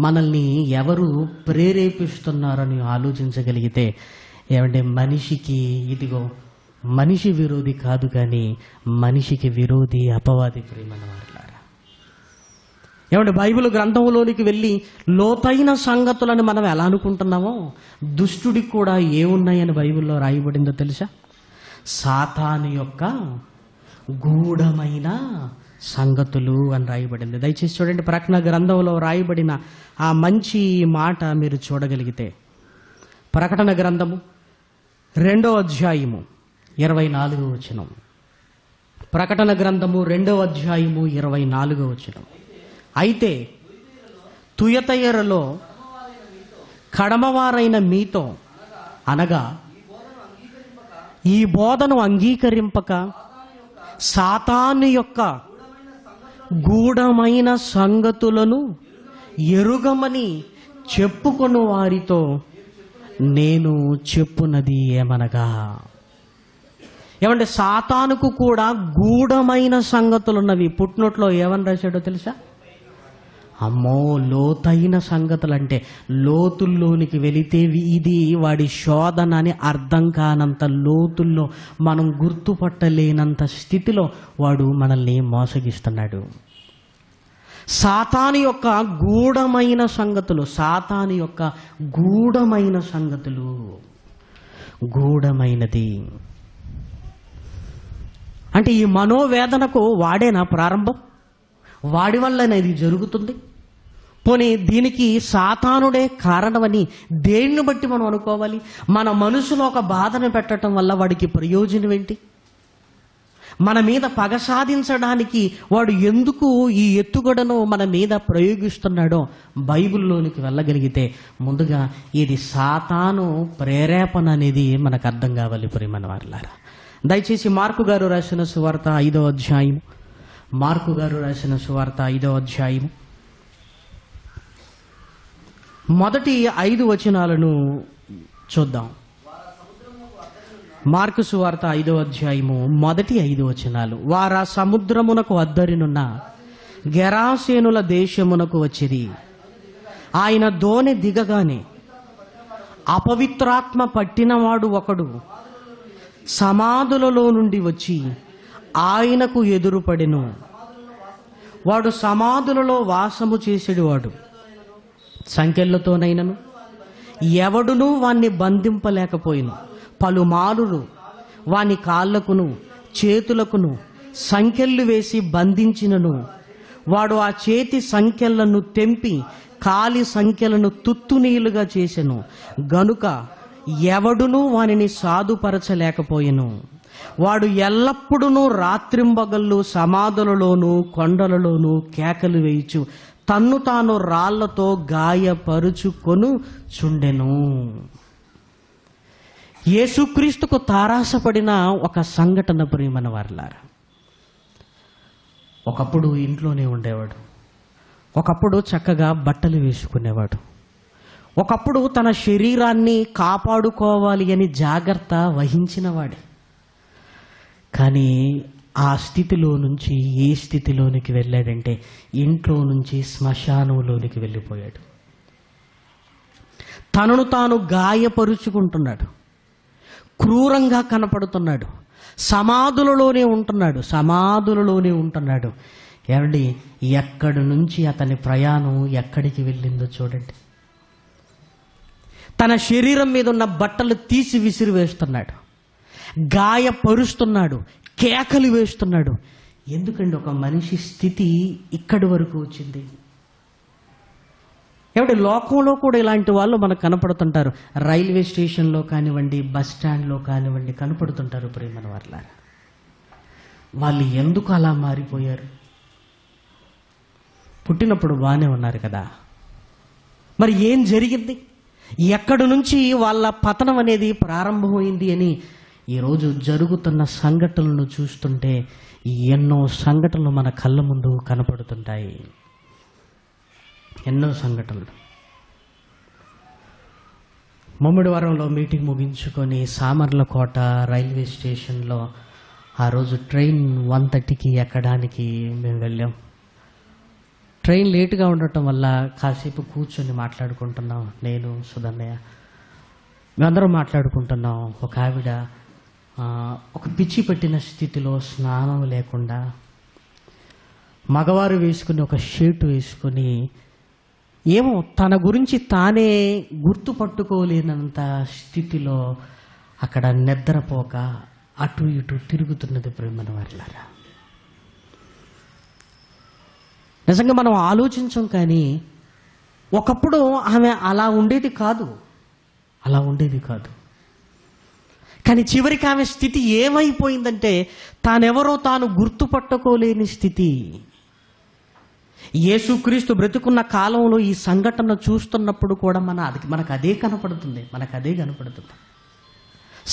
మనల్ని ఎవరు ప్రేరేపిస్తున్నారని ఆలోచించగలిగితే, ఏమంటే మనిషికి ఇదిగో మనిషి విరోధి కాదు, కానీ మనిషికి విరోధి అపవాది. ప్రియమైన వారలారా, ఏమంటే బైబిల్ గ్రంథంలోనికి వెళ్ళి లోతైన సంగతులను మనం ఎలా అనుకుంటున్నామో, దుష్టుడికి కూడా ఏమున్నాయని బైబిల్లో రాయబడిందో తెలుసా? సాతాను యొక్క గూఢమైన సంగతులు అని రాయబడింది. దయచేసి చూడండి, ప్రకటన గ్రంథంలో రాయబడిన ఆ మంచి మాట మీరు చూడగలిగితే, ప్రకటన గ్రంథము 2వ అధ్యాయము 24వ వచనం. ప్రకటన గ్రంథము 2వ అధ్యాయము 24వ వచనం. అయితే తుయతైరలో కడమవారైన మీతో, అనగా ఈ బోధను అంగీకరింపక సాతాను యొక్క గూఢమైన సంగతులను ఎరుగమని చెప్పుకొను వారితో నేను చెప్పునది ఏమనగా. ఏమంటే సాతానుకు కూడా గూఢమైన సంగతులున్నవి. పుట్టినట్లో ఏమని రాశాడో తెలుసా? అమ్మో, లోతైన సంగతులు అంటే లోతుల్లోనికి వెళితే ఇది వాడి శోధన అని అర్థం కానంత లోతుల్లో, మనం గుర్తుపట్టలేనంత స్థితిలో వాడు మనల్ని మోసగిస్తున్నాడు. సాతాను యొక్క గూఢమైన సంగతులు, సాతాను యొక్క గూఢమైన సంగతులు, గూఢమైనది అంటే ఈ మనోవేదనకు వాడేనా ప్రారంభం? వాడి వల్లనే ఇది జరుగుతుంది. పోనీ దీనికి సాతానుడే కారణమని దేన్ని బట్టి మనం అనుకోవాలి? మన మనసులో ఒక బాధను పెట్టడం వల్ల వాడికి ప్రయోజనం ఏంటి? మన మీద పగ సాధించడానికి వాడు ఎందుకు ఈ ఎత్తుగడను మన మీద ప్రయోగిస్తున్నాడో బైబిల్లోనికి వెళ్ళగలిగితే ముందుగా ఇది సాతాను ప్రేరేపణ అనేది మనకు అర్థం కావాలి ప్రియమైన వారలారా. దయచేసి మార్కు గారు రాసిన సువార్త 5వ అధ్యాయం, మార్కు గారు రాసిన సువార్త 5వ అధ్యాయం మొదటి 5 వచనాలను చూద్దాం. మార్కు సువార్త 5వ అధ్యాయము మొదటి 5 వచనాలు. వారా సముద్రమునకు అద్దరినున్న గెరాసేనుల దేశమునకు వచ్చిరి. ఆయన దోణి దిగగానే అపవిత్రాత్మ పట్టినవాడు ఒకడు సమాధులలో నుండి వచ్చి ఆయనకు ఎదురుపడెను. వాడు సమాధులలో వాసము చేసేవాడు. సంకెళ్లతోనైనను ఎవడునూ వాణ్ణి బంధింపలేకపోయిను. పలుమారులు వాని కాళ్లకును చేతులకును సంకెళ్ళు వేసి బంధించినను వాడు ఆ చేతి సంకెళ్లను తెంపి కాలి సంకెళ్లను తుత్తునీలుగా చేసెను. గనుక ఎవడునూ వానిని సాధుపరచలేకపోయెను. వాడు ఎల్లప్పుడూ రాత్రింబగళ్ళు సమాధులలోనూ కొండలలోనూ కేకలు వేయిచు తన్ను తాను రాళ్లతో గాయపరుచుకొను చుండెను. యేసుక్రీస్తుకు తారాసపడిన ఒక సంఘటన ప్రియమైన వారలారా. ఒకప్పుడు ఇంట్లోనే ఉండేవాడు, ఒకప్పుడు చక్కగా బట్టలు వేసుకునేవాడు, ఒకప్పుడు తన శరీరాన్ని కాపాడుకోవాలి అని జాగ్రత్త వహించినవాడే. కానీ ఆ స్థితిలో నుంచి ఏ స్థితిలోనికి వెళ్ళాడంటే ఇంట్లో నుంచి శ్మశానంలోనికి వెళ్ళిపోయాడు. తనను తాను గాయపరుచుకుంటున్నాడు, క్రూరంగా కనపడుతున్నాడు, సమాధులలోనే ఉంటున్నాడు. ఏమండి, ఎక్కడి నుంచి అతని ప్రయాణం ఎక్కడికి వెళ్ళిందో చూడండి. తన శరీరం మీద ఉన్న బట్టలు తీసి విసిరివేస్తున్నాడు, గాయపరుస్తున్నాడు, కేకలు వేస్తున్నాడు. ఎందుకండి ఒక మనిషి స్థితి ఇక్కడి వరకు వచ్చింది? ఏమంటే లోకంలో కూడా ఇలాంటి వాళ్ళు మనకు కనపడుతుంటారు. రైల్వే స్టేషన్లో కానివ్వండి, బస్ స్టాండ్లో కానివ్వండి కనపడుతుంటారు ప్రియమైన వారలారా. వాళ్ళు ఎందుకు అలా మారిపోయారు? పుట్టినప్పుడు బాగానే ఉన్నారు కదా, మరి ఏం జరిగింది? ఎక్కడి నుంచి వాళ్ళ పతనం అనేది ప్రారంభమైంది అని ఈరోజు జరుగుతున్న సంఘటనలను చూస్తుంటే ఎన్నో సంఘటనలు మన కళ్ళ ముందు కనపడుతుంటాయి. ఎన్నో సంఘటనలు. ముమ్మిడివరంలో మీటింగ్ ముగించుకొని సామర్లకోట రైల్వే స్టేషన్లో ఆ రోజు ట్రైన్ 1:30కి ఎక్కడానికి మేము వెళ్ళాం. ట్రైన్ లేటుగా ఉండటం వల్ల కాసేపు కూర్చొని మాట్లాడుకుంటున్నాం. నేను, సుధన్నయ్య మేమందరం మాట్లాడుకుంటున్నాం. ఒక ఆవిడ ఒక పిచ్చి పట్టిన స్థితిలో స్నానం లేకుండా మగవారు వేసుకుని ఒక షర్టు వేసుకొని ఏమో తన గురించి తానే గుర్తుపట్టుకోలేనంత స్థితిలో అక్కడ నిద్రపోక అటు ఇటు తిరుగుతున్నది ప్రేమన వారిలారా. నిజంగా మనం ఆలోచించం, కానీ ఒకప్పుడు ఆమె అలా ఉండేది కాదు. కానీ చివరికి ఆమె స్థితి ఏమైపోయిందంటే తానెవరో తాను గుర్తుపట్టుకోలేని స్థితి. యేసుక్రీస్తు బ్రతుకున్న కాలంలో ఈ సంఘటన చూస్తున్నప్పుడు కూడా మనకు అదే కనపడుతుంది.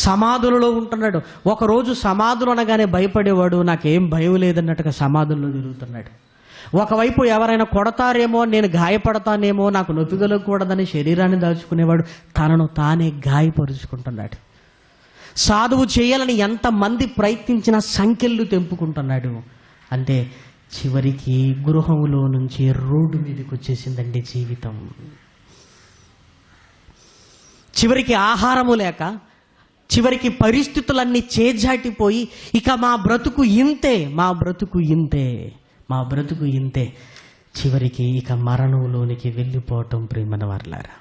సమాధులలో ఉంటున్నాడు. ఒకరోజు సమాధులు అనగానే భయపడేవాడు, నాకేం భయం లేదన్నట్టుగా సమాధుల్లో తిరుగుతున్నాడు. ఒకవైపు ఎవరైనా కొడతారేమో, నేను గాయపడతానేమో, నాకు నొప్పి కలగకూడదని శరీరాన్ని దాచుకునేవాడు తనను తానే గాయపరుచుకుంటున్నాడు. సాధువు చేయాలని ఎంతమంది ప్రయత్నించినా సంకెళ్ళు తెంపుకుంటున్నాడు. అంటే చివరికి గృహంలో నుంచి రోడ్డు మీదకి వచ్చేసిందండి జీవితం. చివరికి ఆహారము లేక, చివరికి పరిస్థితులన్నీ చేజాటిపోయి ఇక మా బ్రతుకు ఇంతే, చివరికి ఇక మరణంలోనికి వెళ్ళిపోవటం ప్రియమైన వారలారా.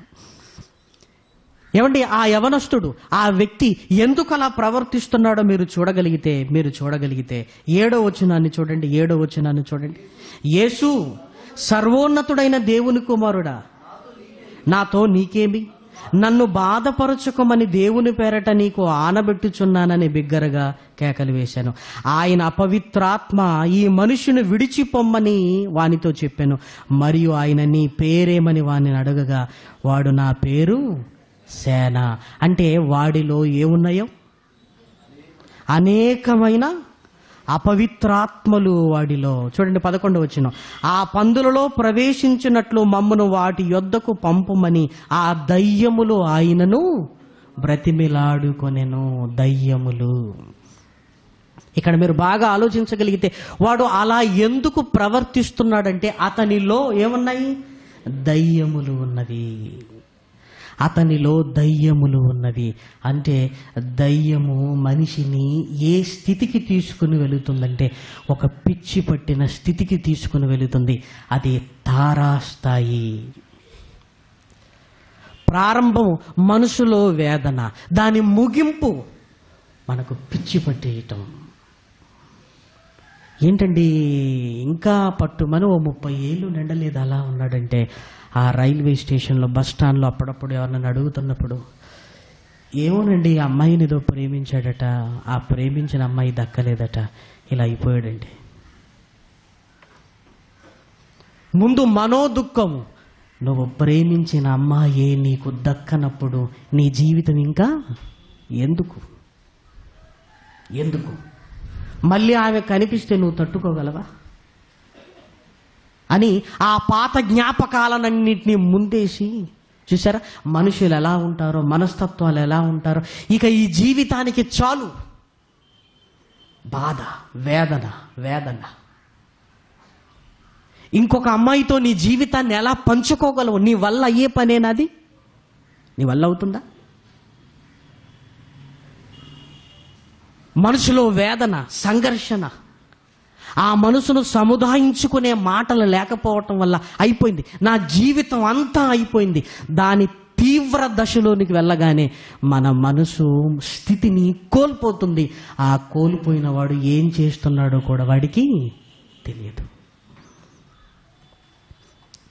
ఏమండి, ఆ యవనస్తుడు, ఆ వ్యక్తి ఎందుకు అలా ప్రవర్తిస్తున్నాడో మీరు చూడగలిగితే 7వ వచనాన్ని చూడండి. యేసు సర్వోన్నతుడైన దేవుని కుమారుడా, నాతో నీకేమి? నన్ను బాధపరచుకోమని దేవుని పేరట నీకు ఆనబెట్టుచున్నానని బిగ్గరగా కేకలు వేశాను. ఆయన అపవిత్రాత్మ ఈ మనుషుని విడిచిపొమ్మని వానితో చెప్పాను. మరియు ఆయన నీ పేరేమని వానిని అడగగా వాడు నా పేరు సేన. అంటే వాడిలో ఏమున్నాయో? అనేకమైన అపవిత్రాత్మలు వాడిలో. చూడండి 11వ వచనం. ఆ పందులలో ప్రవేశించినట్లు మమ్మను వాటి యొద్దకు పంపుమని ఆ దయ్యములు ఆయనను బ్రతిమిలాడుకొనెను. దయ్యములు. ఇక్కడ మీరు బాగా ఆలోచించగలిగితే వాడు అలా ఎందుకు ప్రవర్తిస్తున్నాడంటే అతనిలో ఏమున్నాయి? దయ్యములు ఉన్నవి. అతనిలో దయ్యములు ఉన్నవి. అంటే దయ్యము మనిషిని ఏ స్థితికి తీసుకుని వెళుతుందంటే ఒక పిచ్చి పట్టిన స్థితికి తీసుకుని వెళుతుంది. అది తారాస్థాయి. ప్రారంభం మనసులో వేదన, దాని ముగింపు మనకు పిచ్చి పట్టేయటం. ఏంటండి ఇంకా పట్టుమని 30 ఏళ్ళు నిండలేదు అలా ఉన్నాడంటే, ఆ రైల్వే స్టేషన్లో బస్ స్టాండ్లో అప్పుడప్పుడు ఎవరినైనా అడుగుతున్నప్పుడు, ఏమోనండి ఆ అమ్మాయిని ఏదో ప్రేమించాడట, ఆ ప్రేమించిన అమ్మాయి దక్కలేదట, ఇలా అయిపోయాడండి. ముందు మనోదుఖము. నువ్వు ప్రేమించిన అమ్మాయే నీకు దక్కనప్పుడు నీ జీవితం ఇంకా ఎందుకు? మళ్ళీ ఆమె కనిపిస్తే నువ్వు తట్టుకోగలవా అని ఆ పాత జ్ఞాపకాలన్నింటినీ ముందేసి, చూసారా మనుషులు ఎలా ఉంటారో, మనస్తత్వాలు ఎలా ఉంటారో. ఇక ఈ జీవితానికి చాలు బాధ, వేదన. ఇంకొక అమ్మాయితో నీ జీవితాన్ని ఎలా పంచుకోగలవు? నీ వల్ల అయ్యే పనేనాది? నీ వల్ల అవుతుందా? మనసులో వేదన, సంఘర్షణ. ఆ మనసును సముదాయించుకునే మాటలు లేకపోవటం వల్ల అయిపోయింది. నా జీవితం అంతా అయిపోయింది. దాని తీవ్ర దశలోనికి వెళ్ళగానే మన మనసు స్థితిని కోల్పోతుంది. ఆ కోల్పోయిన వాడు ఏం చేస్తున్నాడో కూడా వాడికి తెలియదు.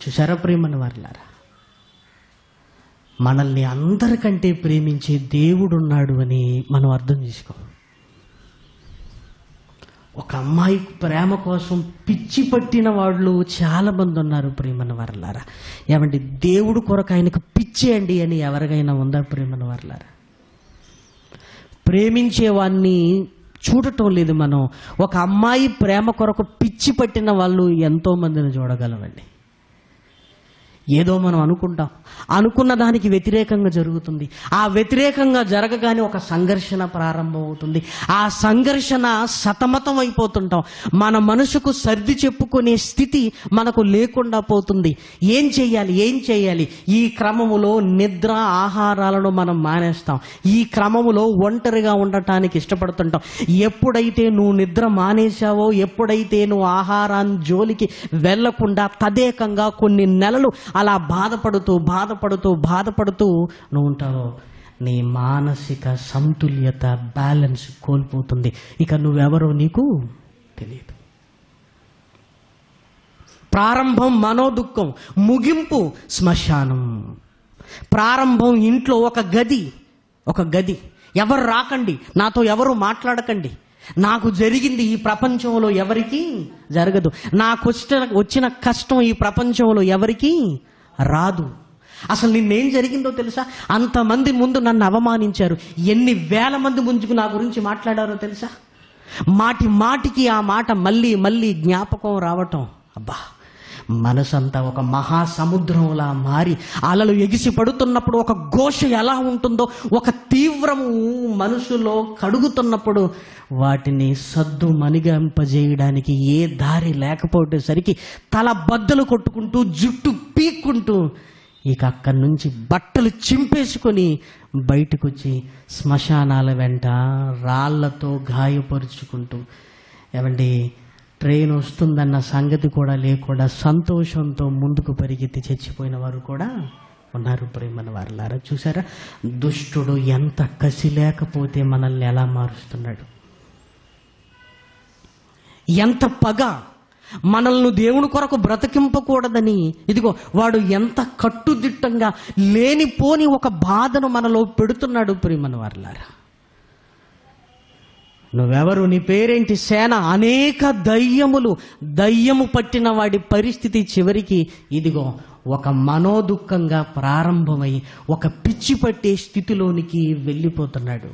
చూసారా ప్రేమన్న వారులారా, మనల్ని అందరికంటే ప్రేమించే దేవుడున్నాడు అని మనం అర్థం చేసుకో. ఒక అమ్మాయి ప్రేమ కోసం పిచ్చి పట్టిన వాళ్ళు చాలా మంది ఉన్నారు ప్రేమన్న వారలారా. ఏమంటే దేవుడు కొరకు ఆయనకు పిచ్చేయండి అని ఎవరికైనా ఉందా ప్రేమన్న వారలారా? ప్రేమించేవాన్ని చూడటం లేదు మనం. ఒక అమ్మాయి ప్రేమ కొరకు పిచ్చి పట్టిన వాళ్ళు ఎంతో మందిని చూడగలమండి. ఏదో మనం అనుకుంటాం, అనుకున్న దానికి వ్యతిరేకంగా జరుగుతుంది. ఆ వ్యతిరేకంగా జరగగానే ఒక సంఘర్షణ ప్రారంభం అవుతుంది. ఆ సంఘర్షణ సతమతం అయిపోతుంటాం. మన మనసుకు సర్ది చెప్పుకునే స్థితి మనకు లేకుండా పోతుంది. ఏం చేయాలి? ఈ క్రమములో నిద్ర, ఆహారాలను మనం మానేస్తాం. ఈ క్రమములో ఒంటరిగా ఉండటానికి ఇష్టపడుతుంటాం. ఎప్పుడైతే నువ్వు నిద్ర మానేశావో, ఎప్పుడైతే నువ్వు ఆహారాన్ని జోలికి వెళ్లకుండా తదేకంగా కొన్ని నెలలు అలా బాధపడుతూ నువ్వు ఉంటావో, నీ మానసిక సమతుల్యత, బ్యాలెన్స్ కోల్పోతుంది. ఇక నువ్వెవరో నీకు తెలియదు. ప్రారంభం మనోదుఖం, ముగింపు శ్మశానం. ప్రారంభం ఇంట్లో ఒక గది. ఎవరు రాకండి, నాతో ఎవరు మాట్లాడకండి, నాకు జరిగింది ఈ ప్రపంచంలో ఎవరికి జరగదు, నాకు వచ్చిన కష్టం ఈ ప్రపంచంలో ఎవరికి రాదు. అసలు నిన్నేం జరిగిందో తెలుసా? అంతమంది ముందు నన్ను అవమానించారు. ఎన్ని వేల మంది ముందుకు నా గురించి మాట్లాడారో తెలుసా? మాటికి ఆ మాట మళ్ళీ జ్ఞాపకం రావటం. అబ్బా, మనసంతా ఒక మహాసముద్రంలా మారి అలలు ఎగిసి పడుతున్నప్పుడు ఒక ఘోష ఎలా ఉంటుందో, ఒక తీవ్రము మనసులో కడుగుతున్నప్పుడు వాటిని సద్దు మణిగింపజేయడానికి ఏ దారి లేకపోయేసరికి తల బద్దలు కొట్టుకుంటూ, జుట్టు పీక్కుంటూ, ఇక అక్కడి నుంచి బట్టలు చింపేసుకొని బయటకు వచ్చి శ్మశానాల వెంట రాళ్లతో గాయపరుచుకుంటూ, ఏమండి ట్రైన్ వస్తుందన్న సంగతి కూడా లేకుండా సంతోషంతో ముందుకు పరిగెత్తి చచ్చిపోయిన వారు కూడా ఉన్నారు ప్రేమన్న వారులారా. చూసారా దుష్టుడు ఎంత కసి లేకపోతే మనల్ని ఎలా మారుస్తున్నాడు, ఎంత పగ. మనల్ని దేవుని కొరకు బ్రతికింపకూడదని ఇదిగో వాడు ఎంత కట్టుదిట్టంగా లేనిపోని ఒక బాధను మనలో పెడుతున్నాడు ప్రియమైన వారలారా. నువ్వెవరు, నీ పేరేంటి, సేన, అనేక దయ్యము పట్టిన వాడి పరిస్థితి చివరికి ఇదిగో ఒక మనోదుఃఖంగా ప్రారంభమై ఒక పిచ్చి పట్టే స్థితిలోనికి వెళ్ళిపోతున్నాడు.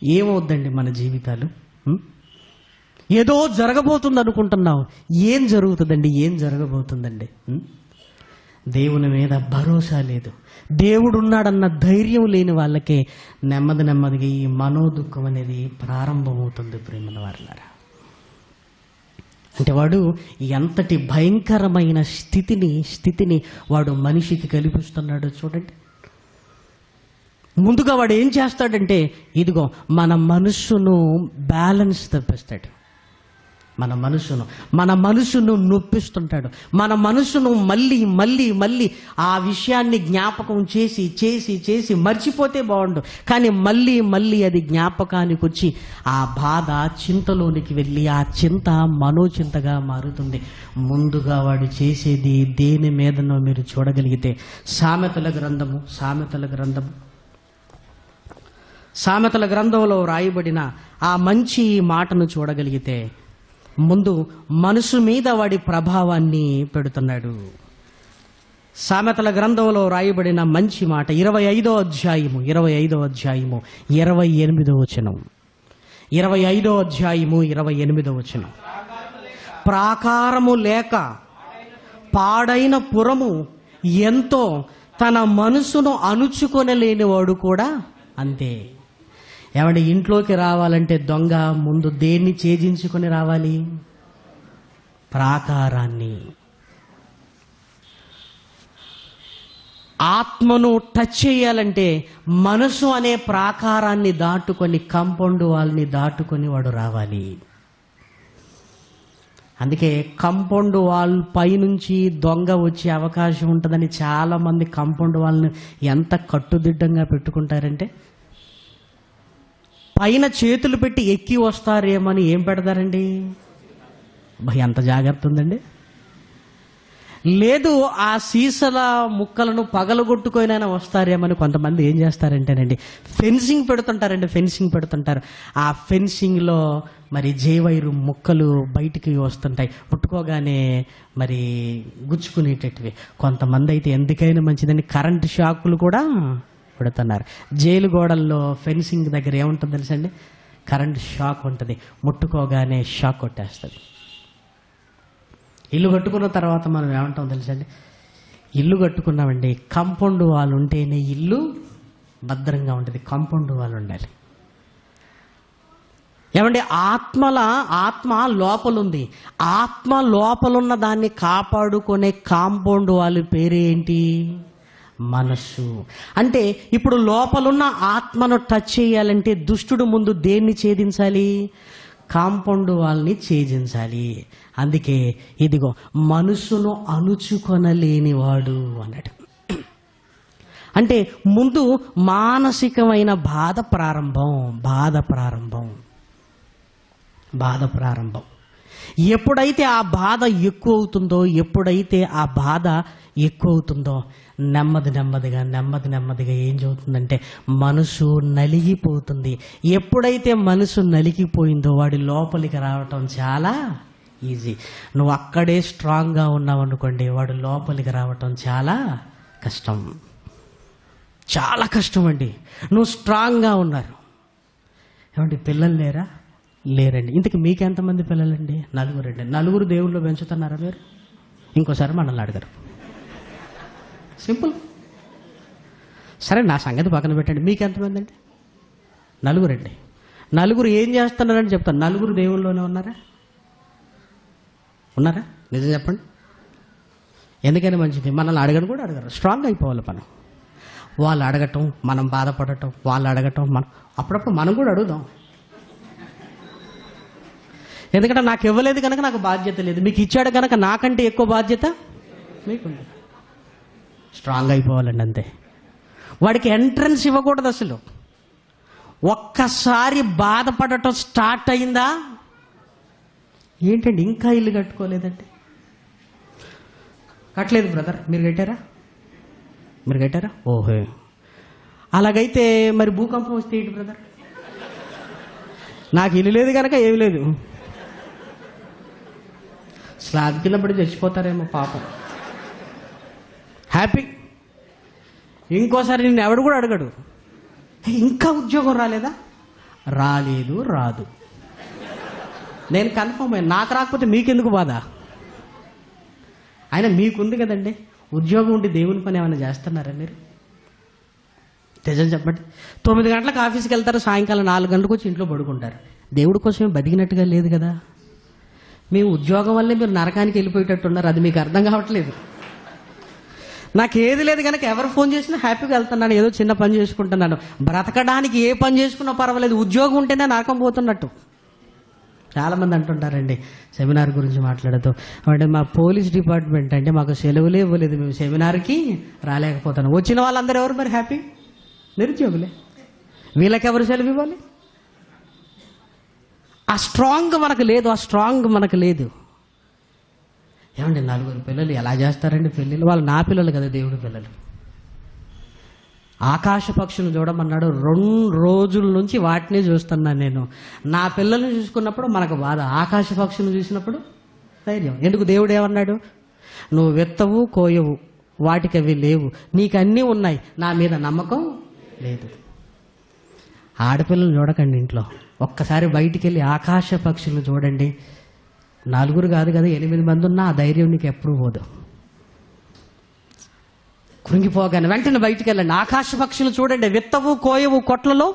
ఏమవుద్దండి మన జీవితాలు? ఏదో జరగబోతుంది అనుకుంటున్నావు. ఏం జరగబోతుందండి? దేవుని మీద భరోసా లేదు, దేవుడున్నాడన్న ధైర్యం లేని వాళ్ళకే నెమ్మదిగా ఈ మనోదుఖం అనేది ప్రారంభమవుతుంది ప్రేమల వారలారా. అంటే వాడు ఎంతటి భయంకరమైన స్థితిని వాడు మనిషికి కల్పిస్తున్నాడో చూడండి. ముందుగా వాడు ఏం చేస్తాడంటే ఇదిగో మన మనస్సును బ్యాలెన్స్ తప్పిస్తాడు. మన మనసును నొప్పిస్తుంటాడు. మన మనసును మళ్ళీ ఆ విషయాన్ని జ్ఞాపకం చేసి మర్చిపోతే బాగుండు, కానీ మళ్ళీ అది జ్ఞాపకానికి వచ్చి ఆ బాధ చింతలోనికి వెళ్ళి ఆ చింత మనోచింతగా మారుతుంది. ముందుగా వాడు చేసేది దేని మీదనో మీరు చూడగలిగితే సామెతల గ్రంథంలో రాయబడిన ఆ మంచి మాటను చూడగలిగితే ముందు మనసు మీద వాడి ప్రభావాన్ని పెడుతున్నాడు. సామెతల గ్రంథంలో రాయబడిన మంచి మాట 25వ అధ్యాయము 28వ వచనం. 25వ అధ్యాయము 28వ వచనం. ప్రాకారము లేక పాడైన పురము ఎంతో తన మనసును అణుచుకొనలేనివాడు కూడా అంతే. ఏమంటే ఇంట్లోకి రావాలంటే దొంగ ముందు దేన్ని ఛేదించుకొని రావాలి? ప్రాకారాన్ని. ఆత్మను టచ్ చేయాలంటే మనసు అనే ప్రాకారాన్ని దాటుకొని కాంపౌండ్ వాల్ని దాటుకొని వాడు రావాలి. అందుకే కాంపౌండ్ వాల్ పైనుంచి దొంగ వచ్చే అవకాశం ఉంటుందని చాలామంది కాంపౌండ్ వాల్ని ఎంత కట్టుదిడ్డంగా పెట్టుకుంటారంటే పైన చేతులు పెట్టి ఎక్కి వస్తారేమని ఏం పెడతారండి? ఎంత జాగ్రత్త ఉందండి. లేదు ఆ సీసల ముక్కలను పగలగొట్టుకోనైనా వస్తారేమని కొంతమంది ఏం చేస్తారంటేనండి ఫెన్సింగ్ పెడుతుంటారు. ఆ ఫెన్సింగ్లో మరి జేవైరు ముక్కలు బయటికి వస్తుంటాయి, ముట్టుకోగానే మరి గుచ్చుకునేటట్టువి. కొంతమంది అయితే ఎందుకైనా మంచిదని కరెంటు షాకులు కూడా పెడుతున్నారు. జైలు గోడల్లో ఫెన్సింగ్ దగ్గర ఏముంటుంది తెలుసండి? కరెంట్ షాక్ ఉంటుంది, ముట్టుకోగానే షాక్ కొట్టేస్తుంది. ఇల్లు కట్టుకున్న తర్వాత మనం ఏమంటాం తెలుసండి? ఇల్లు కట్టుకున్నామండి, కాంపౌండ్ వాల్ ఉంటేనే ఇల్లు భద్రంగా ఉంటుంది. కాంపౌండ్ వాల్ ఉండాలి. ఏమంటే ఆత్మ లోపలుంది. ఆత్మ లోపలున్న దాన్ని కాపాడుకునే కాంపౌండ్ వాల్ పేరేంటి? మనస్సు. అంటే ఇప్పుడు లోపలున్న ఆత్మను టచ్ చేయాలంటే దుష్టుడు ముందు దేన్ని ఛేదించాలి? కాంపౌండ్ వాల్ని ఛేదించాలి. అందుకే ఇదిగో మనసును అణుచుకొనలేనివాడు అన్నాడు. అంటే ముందు మానసికమైన బాధ ప్రారంభం. ఎప్పుడైతే ఆ బాధ ఎక్కువ అవుతుందో నెమ్మదిగా ఏం జరుగుతుందంటే మనసు నలిగిపోతుంది. ఎప్పుడైతే మనసు నలిగిపోయిందో వాడి లోపలికి రావటం చాలా ఈజీ. నువ్వు అక్కడే స్ట్రాంగ్గా ఉన్నావు అనుకోండి, వాడు లోపలికి రావటం చాలా కష్టం అండి. నువ్వు స్ట్రాంగ్గా ఉన్నారు. ఏమండి పిల్లలు లేరండి. ఇంతకు మీకెంతమంది పిల్లలండి? 4 అండి. 4 దేవుళ్ళు పెంచుతున్నారా మీరు? ఇంకోసారి మనల్ని అడగరు. సింపుల్. సరే నా సంగతి పక్కన పెట్టండి. మీకెంతమంది అండి? 4 అండి. 4 ఏం చేస్తున్నారని చెప్తాను. 4 దేవుల్లోనే ఉన్నారా? నిజం చెప్పండి. ఎందుకని మంచిది? మనల్ని అడగడం కూడా అడగరు. స్ట్రాంగ్ అయిపోవాలి మనం. వాళ్ళు అడగటం, మనం బాధపడటం, వాళ్ళు అడగటం, మనం అప్పుడప్పుడు మనం కూడా అడుగుదాం. ఎందుకంటే నాకు ఇవ్వలేదు కనుక నాకు బాధ్యత లేదు, మీకు ఇచ్చాడు కనుక నాకంటే ఎక్కువ బాధ్యత మీకుంది. స్ట్రాంగ్ అయిపోవాలండి అంతే. వాడికి ఎంట్రన్స్ ఇవ్వకూడదు అసలు. ఒక్కసారి బాధపడటం స్టార్ట్ అయిందా ఏంటండి ఇంకా ఇల్లు కట్టుకోలేదంటే, కట్టలేదు బ్రదర్. మీరు కట్టారా? ఓహో, అలాగైతే మరి భూకంపం వస్తే ఏంటి బ్రదర్? నాకు ఇల్లు లేదు కనుక ఏమి లేదు. స్లాబ్ కింద పడి చచ్చిపోతారేమో పాపం. హ్యాపీ. ఇంకోసారి నిన్ను ఎవడు కూడా అడగడు, ఇంకా ఉద్యోగం రాలేదా? రాలేదు, రాదు. నేను కన్ఫర్మ్ అయ్యాను, నాకు రాకపోతే మీకెందుకు బాధ? అయినా మీకుంది కదండి ఉద్యోగం ఉండి దేవుని పని ఏమైనా చేస్తున్నారా మీరు? నిజం చెప్పండి. 9 గంటలకు ఆఫీస్కి వెళ్తారు, సాయంకాలం 4 గంటలకు వచ్చి ఇంట్లో పడుకుంటారు. దేవుడి కోసం బతికినట్టుగా లేదు కదా. మీ ఉద్యోగం వల్లే మీరు నరకానికి వెళ్ళిపోయేటట్టున్నారు. అది మీకు అర్థం కావట్లేదు. నాకు ఏది లేదు కనుక ఎవరు ఫోన్ చేసినా హ్యాపీగా వెళ్తున్నాను, ఏదో చిన్న పని చేసుకుంటున్నాను. బ్రతకడానికి ఏ పని చేసుకున్నా పర్వాలేదు, ఉద్యోగం ఉంటేనే నరకం పోతున్నట్టు. చాలామంది అంటుంటారండి సెమినార్ గురించి మాట్లాడుతూ, అంటే మా పోలీస్ డిపార్ట్మెంట్ అంటే మాకు సెలవులే ఇవ్వలేదు, మేము సెమినార్కి రాలేకపోతాను. వచ్చిన వాళ్ళందరూ ఎవరు మరి హ్యాపీ? నిరుద్యోగులే. వీళ్ళకెవరు సెలవు ఇవ్వాలి? ఆ స్ట్రాంగ్ మనకు లేదు. ఏమండి 4 పిల్లలు ఎలా చేస్తారండి పెళ్ళిళ్ళు? వాళ్ళు నా పిల్లలు కదా, దేవుడి పిల్లలు. ఆకాశ పక్షులను చూడమన్నాడు. 2 రోజుల నుంచి వాటినే చూస్తున్నాను నేను. నా పిల్లల్ని చూసుకున్నప్పుడు మనకు బాధ, ఆకాశ పక్షులను చూసినప్పుడు ధైర్యం. ఎందుకు? దేవుడు ఏమన్నాడు? నువ్వు విత్తవు కోయవు, వాటికి అవి లేవు, నీకు అన్నీ ఉన్నాయి, నా మీద నమ్మకం లేదు. ఆడపిల్లలు చూడకండి ఇంట్లో. ఒక్కసారి బయటికి వెళ్ళి ఆకాశ పక్షులను చూడండి. 4 కాదు కదా, 8 మంది ఉన్నా ఆ ధైర్యం నీకు ఎప్పుడూ పోదు. కృంగిపోగానే వెంటనే బయటికి వెళ్ళండి. ఆకాశ పక్షులు చూడండి, విత్తవు కోయవు, కొట్లలో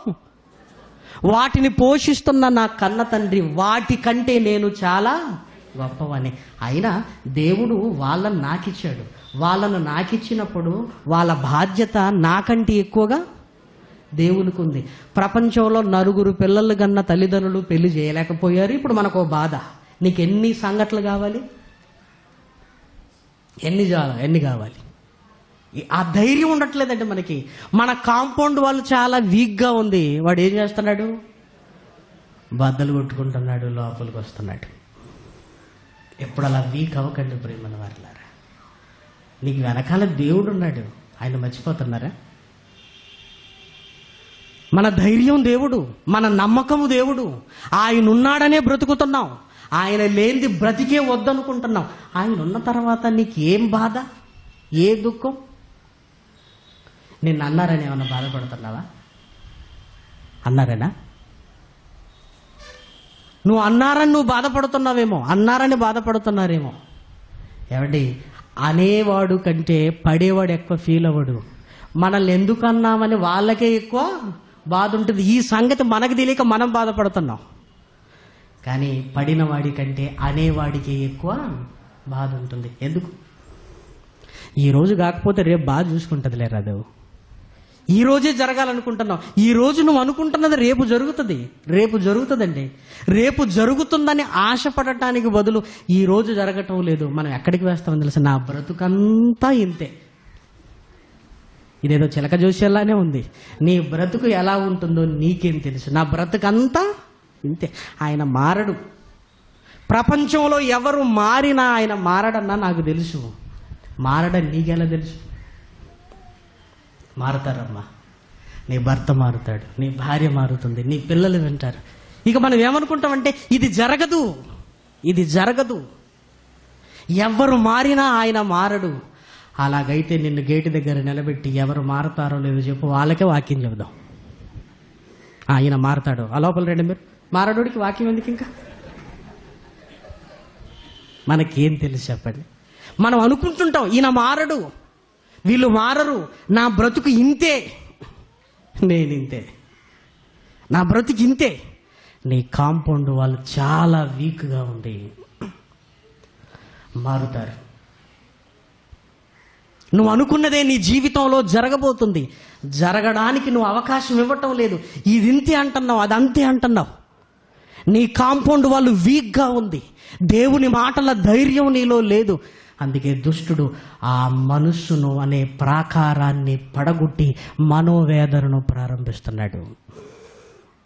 వాటిని పోషిస్తున్న నా కన్న తండ్రి, వాటికంటే నేను చాలా గొప్పవని. అయినా దేవుడు వాళ్ళను నాకిచ్చాడు. వాళ్ళను నాకిచ్చినప్పుడు వాళ్ళ బాధ్యత నాకంటే ఎక్కువగా దేవునికి ఉంది. ప్రపంచంలో 9 పిల్లలు కన్న తల్లిదండ్రులు పెళ్లి చేయలేకపోయారు. ఇప్పుడు మనకు బాధ. నీకు ఎన్ని సంఘటనలు కావాలి? ఎన్ని కావాలి? ఆ ధైర్యం ఉండట్లేదండి మనకి. మన కాంపౌండ్ వాళ్ళు చాలా వీక్గా ఉంది. వాడు ఏం చేస్తున్నాడు? బద్దలు కొట్టుకుంటున్నాడు, లోపలికి వస్తున్నాడు. ఎప్పుడు అలా వీక్ అవ్వకండి ప్రియమైన వారలారా. నీకు వెనకాల దేవుడు ఉన్నాడు, ఆయన మర్చిపోతున్నారా? మన ధైర్యం దేవుడు, మన నమ్మకము దేవుడు. ఆయన ఉన్నాడనే బ్రతుకుతున్నాం. ఆయన లేనిది బ్రతికే వద్దనుకుంటున్నాం. ఆయన ఉన్న తర్వాత నీకు ఏం బాధ, ఏ దుఃఖం? నిన్ను అన్నారని ఏమన్నా బాధపడుతున్నావా? అన్నారనా? నువ్వు అన్నారని నువ్వు బాధపడుతున్నావేమో, అన్నారని బాధపడుతున్నారేమో. ఏమండి, అనేవాడు కంటే పడేవాడు ఎక్కువ ఫీల్ అవ్వడు. మనల్ని ఎందుకు అన్నామని వాళ్ళకే ఎక్కువ బాధ ఉంటుంది. ఈ సంగతి మనకు తెలియక మనం బాధపడుతున్నాం. కానీ పడిన వాడి కంటే అనేవాడికి ఎక్కువ బాధ ఉంటుంది. ఎందుకు? ఈరోజు కాకపోతే రేపు బాధ చూసుకుంటుంది లేరాదు. ఈ రోజే జరగాలనుకుంటున్నావు. ఈ రోజు నువ్వు అనుకుంటున్నది రేపు జరుగుతుందండి. రేపు జరుగుతుందని ఆశపడటానికి బదులు ఈ రోజు జరగటం లేదు. మనం ఎక్కడికి వేస్తామని తెలుసు? నా బ్రతుకంతా ఇంతే. ఇదేదో చిలక జోస్యల్లానే ఉంది. నీ బ్రతుకు ఎలా ఉంటుందో నీకేం తెలుసు? నా బ్రతుకంతా ఇంతే. ఆయన మారడు. ప్రపంచంలో ఎవరు మారినా ఆయన మారడన్నా నాకు తెలుసు. మారడని నీకెలా తెలుసు? మారుతారమ్మా. నీ భర్త మారుతాడు, నీ భార్య మారుతుంది, నీ పిల్లలు వింటారు. ఇక మనం ఏమనుకుంటామంటే ఇది జరగదు. ఎవరు మారినా ఆయన మారడు. అలాగైతే నిన్ను గేటు దగ్గర నిలబెట్టి ఎవరు మారతారో లేదో చెప్పు, వాళ్ళకే వాక్యం చెబుదాం. ఆయన మారతాడు. ఆ లోపల రండి మీరు. మారడోడికి వాక్యం ఎందుకు? ఇంకా మనకేం తెలుసు చెప్పండి? మనం అనుకుంటుంటాం ఈయన మారడు, వీళ్ళు మారరు, నా బ్రతుకు ఇంతే, నేనింతే, నా బ్రతుకు ఇంతే. నీ కాంపౌండ్ వాళ్ళు చాలా వీక్గా ఉంది. మారుతారు. నువ్వు అనుకున్నదే నీ జీవితంలో జరగబోతుంది. జరగడానికి నువ్వు అవకాశం ఇవ్వటం లేదు. ఇది ఇంతే అంటున్నావు, అది అంతే అంటున్నావు. నీ కాంపౌండ్ వాళ్ళు వీక్గా ఉంది. దేవుని మాటల ధైర్యం నీలో లేదు. అందుకే దుష్టుడు ఆ మనస్సును అనే ప్రాకారాన్ని పడగొట్టి మనోవేదనను ప్రారంభిస్తున్నాడు.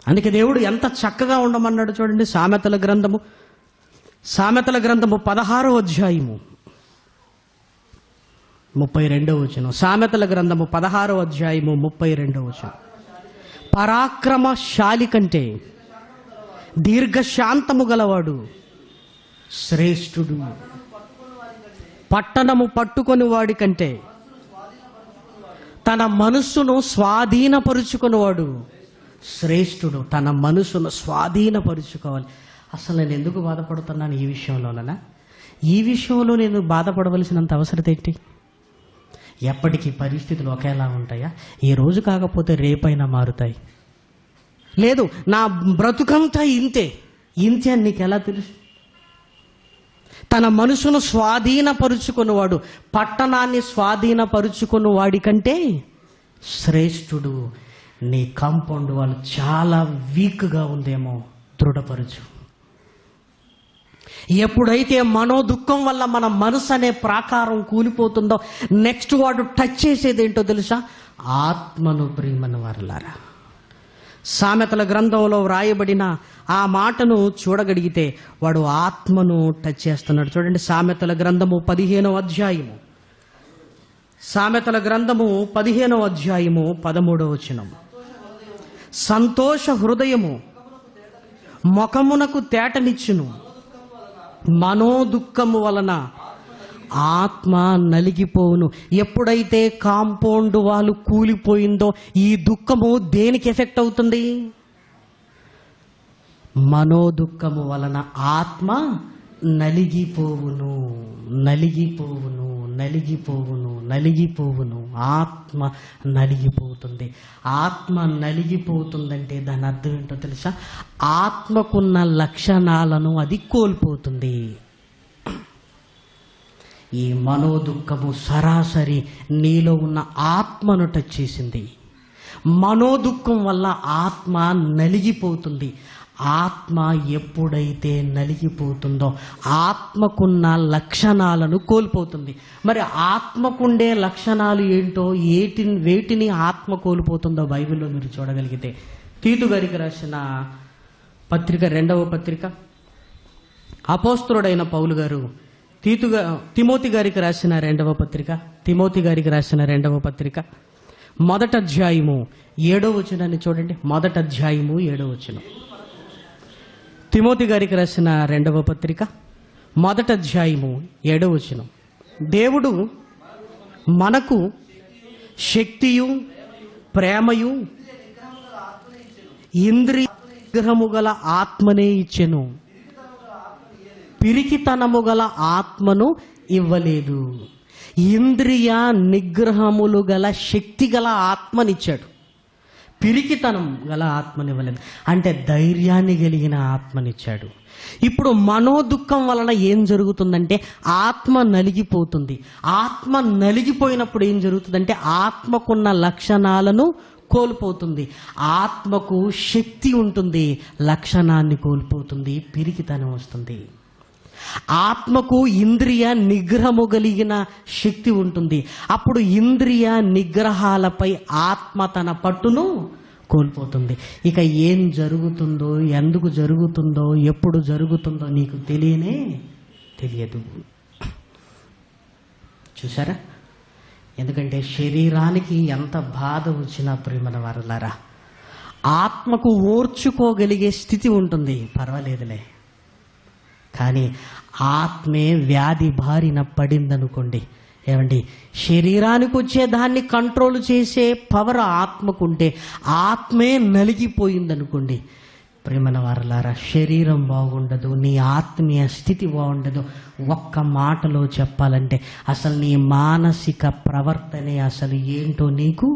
అందుకే దేవుడు ఎంత చక్కగా ఉండమన్నాడు చూడండి. సామెతల గ్రంథము సామెతల గ్రంథము 16వ అధ్యాయము 32వ వచనం. సామెతల గ్రంథము 16వ అధ్యాయము 32వ వచనం. పరాక్రమశాలి కంటే దీర్ఘశాంతము గలవాడు శ్రేష్ఠుడు. పట్టణము పట్టుకొని వాడి కంటే తన మనస్సును స్వాధీనపరుచుకునేవాడు శ్రేష్ఠుడు. తన మనసును స్వాధీనపరుచుకోవాలి. అసలు నేను ఎందుకు బాధపడుతున్నాను ఈ విషయంలోనా? ఈ విషయంలో నేను బాధపడవలసినంత అవసరం ఏంటి? ఎప్పటికీ పరిస్థితులు ఒకేలా ఉంటాయా? ఈ రోజు కాకపోతే రేపైనా మారుతాయి. లేదు, నా బ్రతుకంతా ఇంతే అని నీకు ఎలా తెలుసు? తన మనసును స్వాధీనపరుచుకున్నవాడు పట్టణాన్ని స్వాధీనపరుచుకున్న వాడి కంటే శ్రేష్ఠుడు. నీ కాంపౌండ్ వాళ్ళు చాలా వీక్గా ఉందేమో, దృఢపరచు. ఎప్పుడైతే మనోదుఖం వల్ల మన మనసు అనే ప్రాకారం కూలిపోతుందో నెక్స్ట్ వాడు టచ్ చేసేది ఏంటో తెలుసా? ఆత్మను. ప్రియమైన వారలారా, సామెతల గ్రంథంలో వ్రాయబడిన ఆ మాటను చూడగలిగితే వాడు ఆత్మను టచ్ చేస్తున్నాడు. చూడండి, సామెతల గ్రంథము 15వ అధ్యాయము, సామెతల గ్రంథము 15వ అధ్యాయము 13వ వచనం. సంతోష హృదయము ముఖమునకు తేటనిచ్చును, మనోదుఖము వలన ఆత్మ నలిగిపోవును. ఎప్పుడైతే కాంపౌండ్ వాళ్ళు కూలిపోయిందో ఈ దుఃఖము దేనికి ఎఫెక్ట్ అవుతుంది? మనోదుఖము వలన ఆత్మ నలిగిపోవును, నలిగిపోవును, నలిగిపోవును, నలిగిపోవును. ఆత్మ నలిగిపోతుంది. ఆత్మ నలిగిపోతుందంటే దాని అర్థం ఏంటో తెలుసా? ఆత్మకున్న లక్షణాలను అది కోల్పోతుంది. ఈ మనోదుఖము సరాసరి నీలో ఉన్న ఆత్మను టచ్ చేసింది. మనోదుఖం వల్ల ఆత్మ నలిగిపోతుంది. ఆత్మ ఎప్పుడైతే నలిగిపోతుందో ఆత్మకున్న లక్షణాలను కోల్పోతుంది. మరి ఆత్మకుండే లక్షణాలు ఏంటో, వేటిని ఆత్మ కోల్పోతుందో బైబిల్లో మీరు చూడగలిగితే, తీతు గారికి రాసిన పత్రిక, 2వ పత్రిక, అపోస్తలుడైన పౌలు గారు తిమోతి గారికి రాసిన 2వ పత్రిక, తిమోతి గారికి రాసిన 2వ పత్రిక 1వ అధ్యాయము 7వ వచనాన్ని చూడండి. 1వ అధ్యాయము 7వ వచనం. తిమోతి గారికి రాసిన 2వ పత్రిక 1వ అధ్యాయము 7వ వచనం. దేవుడు మనకు శక్తియు ప్రేమయు ఇంద్రియ నిగ్రహము గల ఆత్మనే ఇచ్చెను, పిరికితనము గల ఆత్మను ఇవ్వలేదు. ఇంద్రియ నిగ్రహములు గల శక్తి గల ఆత్మనిచ్చాడు, పిరికితనం గల ఆత్మనివ్వలేదు. అంటే ధైర్యాన్ని కలిగిన ఆత్మనిచ్చాడు. ఇప్పుడు మనోదుఖం వలన ఏం జరుగుతుందంటే ఆత్మ నలిగిపోతుంది. ఆత్మ నలిగిపోయినప్పుడు ఏం జరుగుతుందంటే ఆత్మకున్న లక్షణాలను కోల్పోతుంది. ఆత్మకు శక్తి ఉంటుంది, లక్షణాన్ని కోల్పోతుంది, పిరికితనం వస్తుంది. ఆత్మకు ఇంద్రియ నిగ్రహము కలిగిన శక్తి ఉంటుంది. అప్పుడు ఇంద్రియ నిగ్రహాలపై ఆత్మ తన పట్టును కోల్పోతుంది. ఇక ఏం జరుగుతుందో, ఎందుకు జరుగుతుందో, ఎప్పుడు జరుగుతుందో నీకు తెలియదు. చూసారా? ఎందుకంటే శరీరానికి ఎంత బాధ వచ్చినా ప్రియమైన వారలారా, ఆత్మకు ఓర్చుకోగలిగే స్థితి ఉంటుంది, పర్వాలేదులే. కానీ ఆత్మే వ్యాధి బారిన పడిందనుకోండి, ఏమండి, శరీరానికి వచ్చే దాన్ని కంట్రోల్ చేసే పవర్ ఆత్మకుంటే ఆత్మే నలిగిపోయిందనుకోండి, ప్రియమైన వారలారా, శరీరం బాగుండదు, నీ ఆత్మీయ స్థితి బాగుండదు. ఒక్క మాటలో చెప్పాలంటే అసలు నీ మానసిక ప్రవర్తనే అసలు ఏంటో నీకు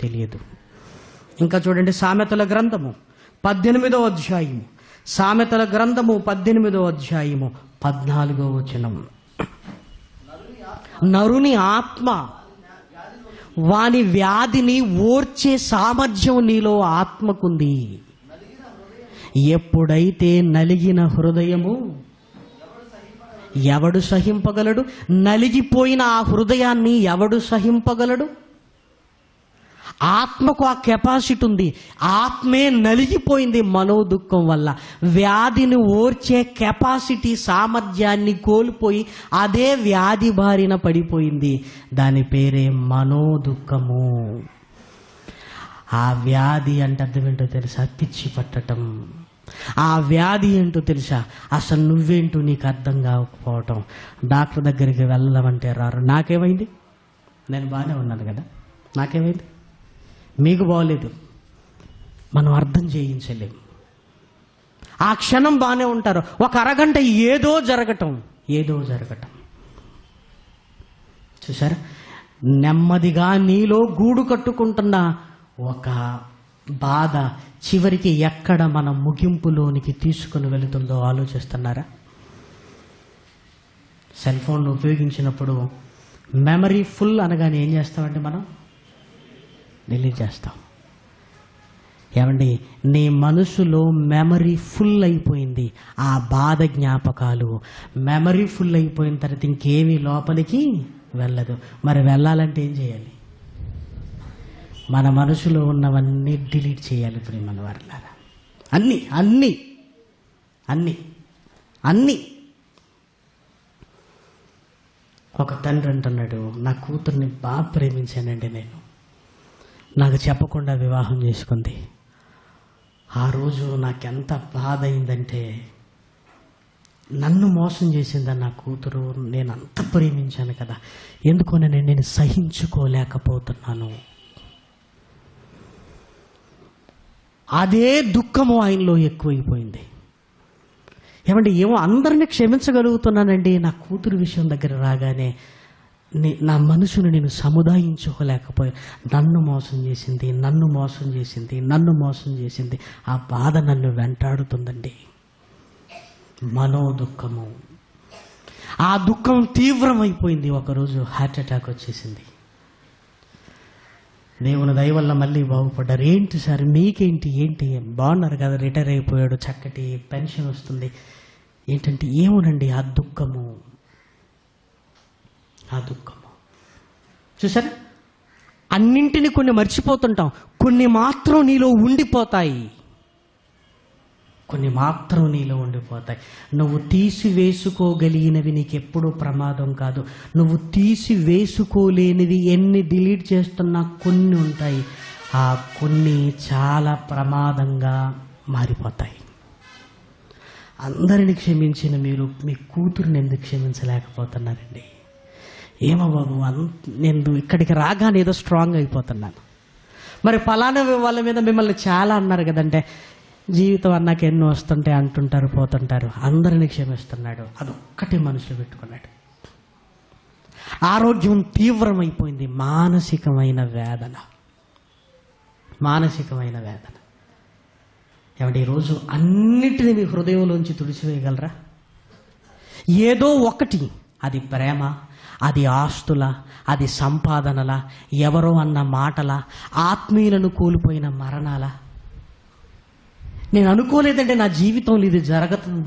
తెలియదు. ఇంకా చూడండి, సామెతల గ్రంథము 18వ అధ్యాయము, సామెతల గ్రంథము 18వ అధ్యాయము 14వ వచనం. నరుని ఆత్మ వాని వ్యాధిని ఓర్చే సామర్థ్యం నీలో ఆత్మకుంది. ఎప్పుడైతే నలిగిన హృదయము ఎవడు సహింపగలడు? నలిగిపోయిన ఆ హృదయాన్ని ఎవడు సహింపగలడు? ఆత్మకు ఆ కెపాసిటీ ఉంది. ఆత్మే నలిగిపోయింది మనోదుఖం వల్ల. వ్యాధిని ఓర్చే కెపాసిటీ, సామర్థ్యాన్ని కోల్పోయి అదే వ్యాధి బారిన పడిపోయింది. దాని పేరే మనోదుఖము. ఆ వ్యాధి అంటే అర్థం ఏంటో తెలుసా? పిచ్చి పట్టటం. ఆ వ్యాధి ఏంటో తెలుసా? అసలు నువ్వేంటో నీకు అర్థం కాకపోవటం. డాక్టర్ దగ్గరికి వెళ్ళమంటే రారు. నాకేమైంది? నేను బాగానే ఉన్నాను కదా, నాకేమైంది? మీకు బాగోలేదు. మనం అర్థం చేయించలేము. ఆ క్షణం బాగానే ఉంటారు, ఒక అరగంట ఏదో జరగటం. చూసారా? నెమ్మదిగా నీలో గూడు కట్టుకుంటున్న ఒక బాధ చివరికి ఎక్కడ మన ముగింపులోనికి తీసుకుని వెళుతుందో ఆలోచిస్తున్నారా? సెల్ ఫోన్ ఉపయోగించినప్పుడు మెమరీ ఫుల్ అనగానే ఏం చేస్తామంటే మనం డిలీట్ చేస్తాం. ఏమండి, నీ మనసులో మెమరీ ఫుల్ అయిపోయింది. ఆ బాధ జ్ఞాపకాలు మెమరీ ఫుల్ అయిపోయిన తర్వాత ఇంకేమీ లోపలికి వెళ్ళదు. మరి వెళ్ళాలంటే ఏం చేయాలి? మన మనసులో ఉన్నవన్నీ డిలీట్ చేయాలి. ఇప్పుడు మన వారిలారా అన్నీ అన్నీ అన్నీ అన్నీ. ఒక తండ్రి అంటున్నాడు, నా కూతుర్ని బాగా ప్రేమించానండి నేను, నాకు చెప్పకుండా వివాహం చేసుకుంది. ఆ రోజు నాకెంత బాధ అయిందంటే, నన్ను మోసం చేసిందని నా కూతురు, నేను అంత ప్రేమించాను కదా, ఎందుకోనని నేను సహించుకోలేకపోతున్నాను. అదే దుఃఖము ఆయనలో ఎక్కువైపోయింది. ఏమంటే ఏమో అందరినీ క్షమించగలుగుతున్నానండి, నా కూతురు విషయం దగ్గర రాగానే నా మనసును నేను సముదాయించుకోలేకపోయాను. నన్ను మోసం చేసింది. ఆ బాధ నన్ను వెంటాడుతుందండి. మనోదుఖము. ఆ దుఃఖం తీవ్రమైపోయింది. ఒకరోజు హార్ట్ అటాక్ వచ్చేసింది. దేవుని దయ వల్ల మళ్ళీ బాగుపడ్డారు. ఏంటి సార్ మీకేంటి? ఏంటి బాగున్నారు కదా, రిటైర్ అయిపోయాడు, చక్కటి పెన్షన్ వస్తుంది. ఏంటంటే ఏమోనండి, ఆ దుఃఖము. చూసారా? అన్నింటినీ కొన్ని మర్చిపోతుంటాం, కొన్ని మాత్రం నీలో ఉండిపోతాయి. నువ్వు తీసివేసుకోగలిగినవి నీకెప్పుడూ ప్రమాదం కాదు. నువ్వు తీసివేసుకోలేనివి ఎన్ని డిలీట్ చేస్తున్నా కొన్ని ఉంటాయి. ఆ కొన్ని చాలా ప్రమాదంగా మారిపోతాయి. అందరిని క్షమించిన మీరు మీ కూతురుని ఎందుకు క్షమించలేకపోతున్నారండి? ఏమో బాబు, నేను ఇక్కడికి రాగానే ఏదో స్ట్రాంగ్ అయిపోతున్నాను. మరి పలానా వాళ్ళ మీద మిమ్మల్ని చాలా అన్నారు కదంటే, జీవితం అన్నాక ఎన్నో వస్తుంటే అంటుంటారు, పోతుంటారు. అందరినీ క్షమిస్తున్నాడు, అదొక్కటి మనసులో పెట్టుకున్నాడు. ఆరోగ్యం తీవ్రమైపోయింది. మానసికమైన వేదన. ఏమంటే ఈరోజు అన్నిటినీ మీ హృదయంలోంచి తుడిచివేయగలరా? ఏదో ఒకటి, అది ప్రేమ, అది ఆస్తుల, అది సంపాదనల, ఎవరో అన్న మాటల, ఆత్మీయులను కోల్పోయిన మరణాల, నేను అనుకోలేదంటే నా జీవితంలో ఇది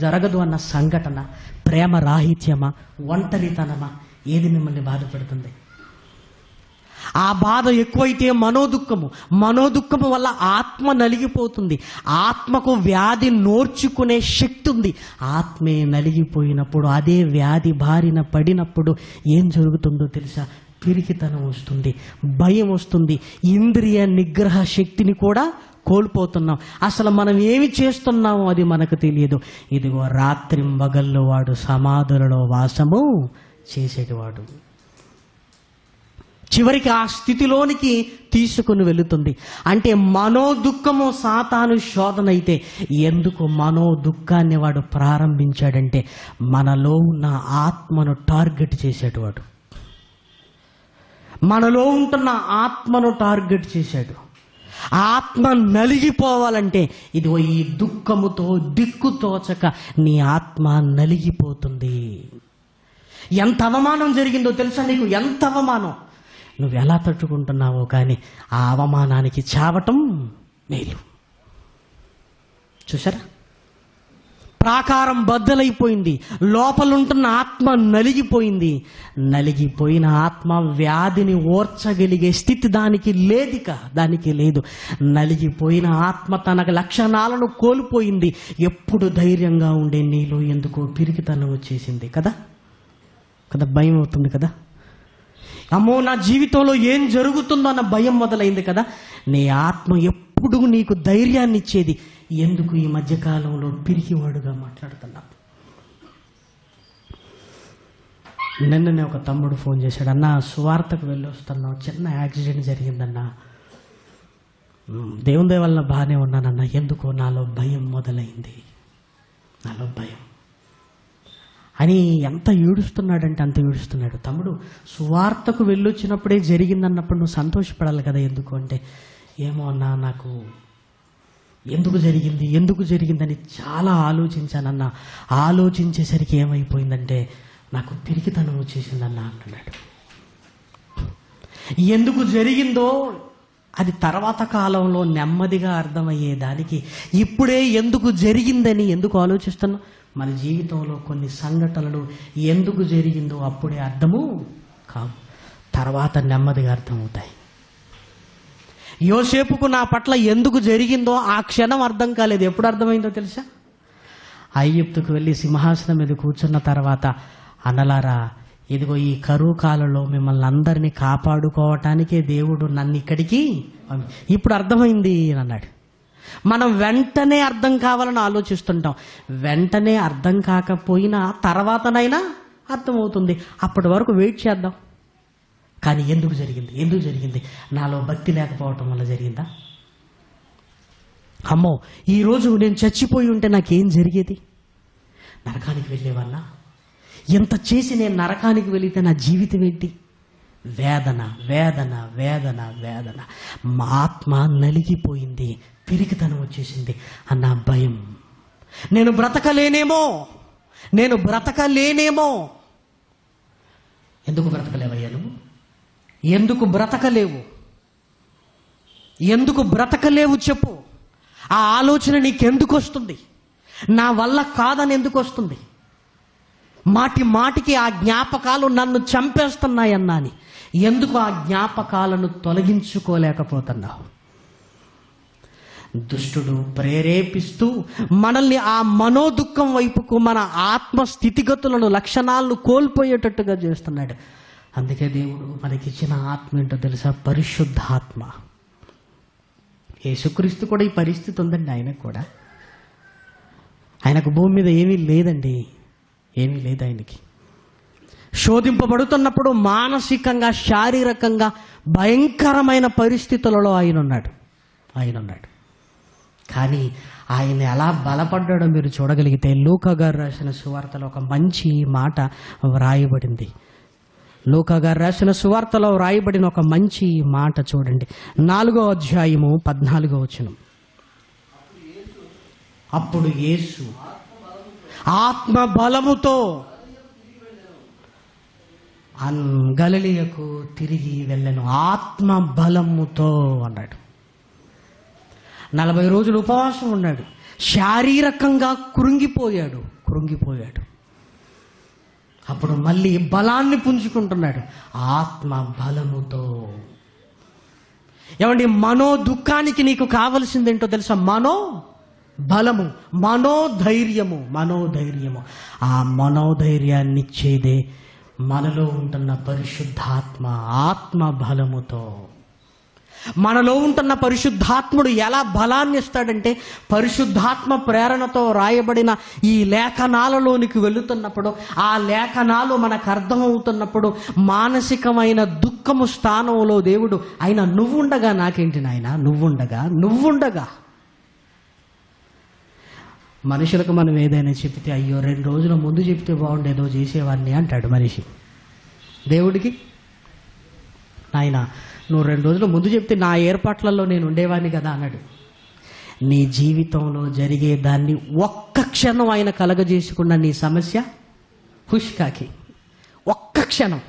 జరగదు అన్న సంఘటన, ప్రేమ రాహిత్యమా, ఒంటరితనమా, ఏది మిమ్మల్ని బాధపడుతుంది? ఆ బాధ ఎక్కువైతే మనోదుఖము వల్ల ఆత్మ నలిగిపోతుంది. ఆత్మకు వ్యాధి నోర్చుకునే శక్తి ఉంది. ఆత్మే నలిగిపోయినప్పుడు, అదే వ్యాధి బారిన పడినప్పుడు ఏం జరుగుతుందో తెలుసా? పిరికితనం వస్తుంది, భయం వస్తుంది, ఇంద్రియ నిగ్రహ శక్తిని కూడా కోల్పోతున్నాం. అసలు మనం ఏమి చేస్తున్నామో అది మనకు తెలియదు. ఇదిగో రాత్రింబగళ్ళు వాడు సమాధులలో వాసము చేసేటివాడు. చివరికి ఆ స్థితిలోనికి తీసుకుని వెళుతుంది. అంటే మనోదుఖము సాతాను శోధన అయితే, ఎందుకు మనోదుఖాన్ని వాడు ప్రారంభించాడంటే మనలో ఉన్న ఆత్మను టార్గెట్ చేసేటివాడు. మనలో ఉంటున్న ఆత్మను టార్గెట్ చేశాడు. ఆత్మ నలిగిపోవాలంటే ఇదిగో ఈ దుఃఖముతో దిక్కుతోచక నీ ఆత్మ నలిగిపోతుంది. ఎంత అవమానం జరిగిందో తెలుసా నీకు? ఎంత అవమానం! నువ్వు ఎలా తట్టుకుంటున్నావో కానీ ఆ అవమానానికి చావటం మేలు. చూసారా? ప్రాకారం బద్దలైపోయింది, లోపలుంటున్న ఆత్మ నలిగిపోయింది. నలిగిపోయిన ఆత్మ వ్యాధిని ఓర్చగలిగే స్థితి దానికి లేదు. నలిగిపోయిన ఆత్మ తన లక్షణాలను కోల్పోయింది. ఎప్పుడు ధైర్యంగా ఉండే నీలో ఎందుకో పిరికితనం వచ్చేసింది కదా. భయం అవుతుంది కదా. అమ్మో, నా జీవితంలో ఏం జరుగుతుందో అన్న భయం మొదలైంది కదా. నీ ఆత్మ ఎప్పుడు నీకు ధైర్యాన్ని ఇచ్చేది ఎందుకు ఈ మధ్యకాలంలో పిరికివాడుగా మాట్లాడుతున్నా? నిన్ననే ఒక తమ్ముడు ఫోన్ చేశాడు, అన్న సువార్తకు వెళ్ళి వస్తున్నావు, చిన్న యాక్సిడెంట్ జరిగిందన్నా, దేవుని దయ వల్ల బాగానే ఉన్నానన్నా, ఎందుకో నాలో భయం మొదలైంది, నాలో భయం అని ఎంత ఏడుస్తున్నాడంటే అంత ఏడుస్తున్నాడు. తమ్ముడు, సువార్తకు వెళ్ళొచ్చినప్పుడే జరిగిందన్నప్పుడు నువ్వు సంతోషపడాలి కదా. ఎందుకు అంటే, ఏమో అన్నా, నాకు ఎందుకు జరిగిందని చాలా ఆలోచించానన్నా. ఆలోచించేసరికి ఏమైపోయిందంటే నాకు పిరికితనం వచ్చేసిందన్నా అంటున్నాడు. ఎందుకు జరిగిందో అది తర్వాత కాలంలో నెమ్మదిగా అర్థమయ్యేదానికి ఇప్పుడే ఎందుకు జరిగిందని ఎందుకు ఆలోచిస్తున్నావు? మన జీవితంలో కొన్ని సంఘటనలు ఎందుకు జరిగిందో అప్పుడే అర్థము కావు, తర్వాత నెమ్మదిగా అర్థమవుతాయి. యోసేపుకు నా పట్ల ఎందుకు జరిగిందో ఆ క్షణం అర్థం కాలేదు. ఎప్పుడు అర్థమైందో తెలుసా? ఐగుప్తుకు వెళ్ళి సింహాసనం మీద కూర్చున్న తర్వాత, అన్నలారా, ఇదిగో ఈ కరువు కాలంలో మిమ్మల్ని అందరినీ కాపాడుకోవటానికే దేవుడు నన్ను ఇక్కడికి ఇప్పుడు అర్థమైంది అని అన్నాడు. మనం వెంటనే అర్థం కావాలని ఆలోచిస్తుంటాం. వెంటనే అర్థం కాకపోయినా తర్వాతనైనా అర్థమవుతుంది. అప్పటి వరకు వెయిట్ చేద్దాం. కానీ ఎందుకు జరిగింది? నాలో భక్తి లేకపోవటం వల్ల జరిగిందా? అమ్మో, ఈరోజు నేను చచ్చిపోయి ఉంటే నాకేం జరిగేది? నరకానికి వెళ్ళేవన్నా? ఎంత చేసి నేను నరకానికి వెళితే నా జీవితం ఏంటి? వేదన వేదన వేదన వేదన. మా ఆత్మ నలిగిపోయింది, పిరికితనం వచ్చేసింది అన్న భయం. నేను బ్రతకలేనేమో. ఎందుకు బ్రతకలేవయ్యా నువ్వు? ఎందుకు బ్రతకలేవు చెప్పు. ఆ ఆలోచన నీకెందుకు వస్తుంది? నా వల్ల కాదని ఎందుకు వస్తుంది? మాటికి ఆ జ్ఞాపకాలు నన్ను చంపేస్తున్నాయన్నా అని ఎందుకు ఆ జ్ఞాపకాలను తొలగించుకోలేకపోతున్నావు? దుష్టుడు ప్రేరేపిస్తూ మనల్ని ఆ మనోదుఖం వైపుకు, మన ఆత్మ స్థితిగతులను, లక్షణాలను కోల్పోయేటట్టుగా చేస్తున్నాడు. అందుకే దేవుడు మనకిచ్చిన ఆత్మ ఏంటో తెలుసా? పరిశుద్ధాత్మ. యేసుక్రీస్తు కూడా ఈ పరిస్థితి ఉందండి. ఆయనకు భూమి మీద ఏమీ లేదు ఆయనకి. శోధింపబడుతున్నప్పుడు మానసికంగా, శారీరకంగా భయంకరమైన పరిస్థితులలో ఆయన ఉన్నాడు. కానీ ఆయన ఎలా బలపడ్డాడో మీరు చూడగలిగితే లూకా గారు రాసిన సువార్తలో ఒక మంచి మాట వ్రాయబడింది. లూకా గారు రాసిన సువార్తలో వ్రాయబడిన ఒక మంచి మాట చూడండి. 4వ అధ్యాయము 14వ వచనం. అప్పుడు యేసు ఆత్మ బలముతో గలిలయకు తిరిగి వెళ్ళెను. ఆత్మ బలముతో అన్నాడు. 40 రోజులు ఉపవాసం ఉన్నాడు. శారీరకంగా కృంగిపోయాడు. అప్పుడు మళ్ళీ బలాన్ని పుంజుకుంటున్నాడు ఆత్మ బలముతో. ఏమండి, మనో దుఃఖానికి నీకు కావలసిందేంటో తెలుసా? బలము, మనోధైర్యము. ఆ మనోధైర్యాన్ని ఇచ్చేదే మనలో ఉంటున్న పరిశుద్ధాత్మ. ఆత్మ బలముతో మనలో ఉంటున్న పరిశుద్ధాత్ముడు ఎలా బలాన్ని ఇస్తాడంటే, పరిశుద్ధాత్మ ప్రేరణతో రాయబడిన ఈ లేఖనాలలోనికి వెళుతున్నప్పుడు, ఆ లేఖనాలు మనకు అర్థమవుతున్నప్పుడు, మానసికమైన దుఃఖము స్థానంలో దేవుడు ఆయన నువ్వుండగా నాకేంటి నాయన, నువ్వుండగా మనుషులకు మనం ఏదైనా చెప్తే, అయ్యో 2 రోజుల ముందు చెప్తే బాగుండేదో చేసేవాడిని అంటాడు మనిషి. దేవుడికి, నాయన నువ్వు 2 రోజుల ముందు చెప్తే నా ఏర్పాట్లలో నేను ఉండేవాడిని కదా అన్నాడు. నీ జీవితంలో జరిగేదాన్ని ఒక్క క్షణం ఆయన కలగజేసుకున్న నీ సమస్య హుష్కాకి. ఒక్క క్షణం.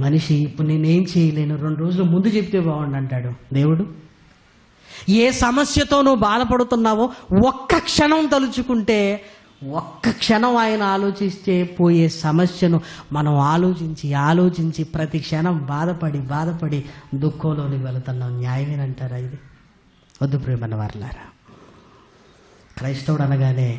మనిషి ఇప్పుడు నేనేం చేయలేను, 2 రోజుల ముందు చెప్తే బాగుండు అంటాడు. దేవుడు ఏ సమస్యతో నువ్వు బాధపడుతున్నావో ఒక్క క్షణం తలుచుకుంటే, ఒక్క క్షణం ఆయన ఆలోచిస్తే పోయే సమస్యను మనం ఆలోచించి ప్రతి క్షణం బాధపడి దుఃఖంలోనికి వెళుతున్నాం. న్యాయమేనంటారా ఇది? వద్దు ప్రియమైన వారలారా. క్రైస్తవుడు అనగానే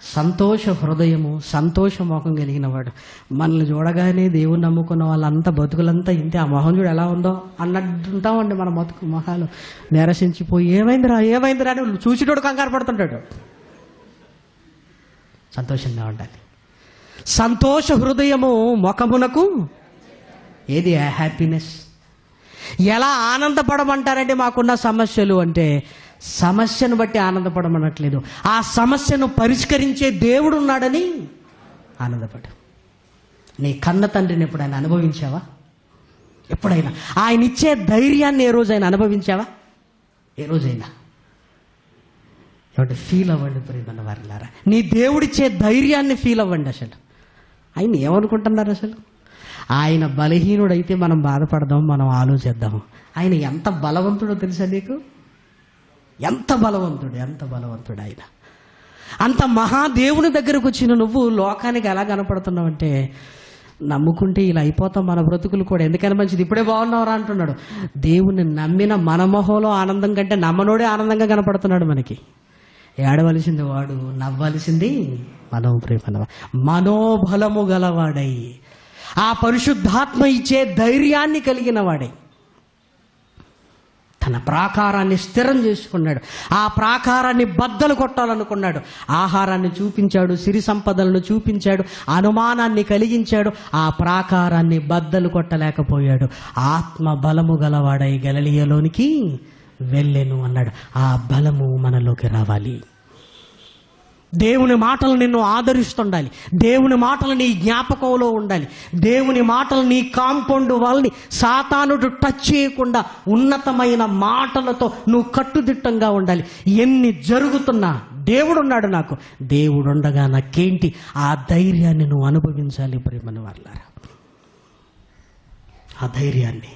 సంతోష హృదయము, సంతోష మొహం కలిగిన వాడు. మనల్ని చూడగానే దేవుని నమ్ముకున్న వాళ్ళంతా బతుకులంతా ఇంతే. ఆ మొహం చూడు ఎలా ఉందో అన్నట్టుంటామండి. మన మొహాలు నిరసించిపోయి ఏమైందిరా అని చూసిటోడు కంగారు పడుతుంటాడు. సంతోషంగా ఉండాలి. సంతోష హృదయము ముఖమునకు ఏది హ్యాపీనెస్. ఎలా ఆనందపడమంటారంటే మాకున్న సమస్యలు అంటే, సమస్యను బట్టి ఆనందపడమనట్లేదు, ఆ సమస్యను పరిష్కరించే దేవుడు ఉన్నాడని ఆనందపడు. నీ కన్న తండ్రిని ఎప్పుడైనా అనుభవించావా? ఎప్పుడైనా ఆయన ఇచ్చే ధైర్యాన్ని ఏ రోజైనా అనుభవించావా? ఏ రోజైనా? ఏమంటే ఫీల్ అవ్వండి ప్రియమైన వారలారా. నీ దేవుడిచ్చే ధైర్యాన్ని ఫీల్ అవ్వండి. అసలు ఆయన ఏమనుకుంటున్నారు? అసలు ఆయన బలహీనుడైతే మనం బాధపడదాం, మనం ఆలోచిద్దాం. ఆయన ఎంత బలవంతుడో తెలుసా నీకు? ఎంత బలవంతుడు ఆయన. అంత మహాదేవుని దగ్గరకు వచ్చిన నువ్వు లోకానికి ఎలా కనపడుతున్నావు అంటే, నమ్ముకుంటే ఇలా అయిపోతాం మన బ్రతుకులు కూడా, ఎందుకని మంచిది ఇప్పుడే బాగున్నావురా అంటున్నాడు. దేవుని నమ్మిన మన మొహంలో ఆనందం కంటే నమ్మనోడే ఆనందంగా కనపడుతున్నాడు మనకి. ఏడవలసింది వాడు, నవ్వాల్సింది మనం. ప్రేమ మనోబలము గలవాడై, ఆ పరిశుద్ధాత్మ ఇచ్చే ధైర్యాన్ని కలిగిన వాడై తన ప్రాకారాన్ని స్థిరం చేసుకున్నాడు. ఆ ప్రాకారాన్ని బద్దలు కొట్టాలనుకున్నాడు. ఆహారాన్ని చూపించాడు, సిరి సంపదలను చూపించాడు, అనుమానాన్ని కలిగించాడు. ఆ ప్రాకారాన్ని బద్దలు కొట్టలేకపోయాడు. ఆత్మ బలము గలవాడై గలిలయలోనికి వెళ్ళెను అన్నాడు. ఆ బలము మనలోకి రావాలి. దేవుని మాటలు నిన్ను ఆదరిస్తుండాలి. దేవుని మాటలు నీ జ్ఞాపకంలో ఉండాలి. దేవుని మాటలు నీ కాంపౌండ్ వాళ్ళని సాతానుడు టచ్ చేయకుండా ఉన్నతమైన మాటలతో నువ్వు కట్టుదిట్టంగా ఉండాలి. ఎన్ని జరుగుతున్నా దేవుడున్నాడు నాకు, దేవుడుండగా నాకేంటి, ఆ ధైర్యాన్ని నువ్వు అనుభవించాలి ప్రియమైన వారలారా. ఆ ధైర్యాన్ని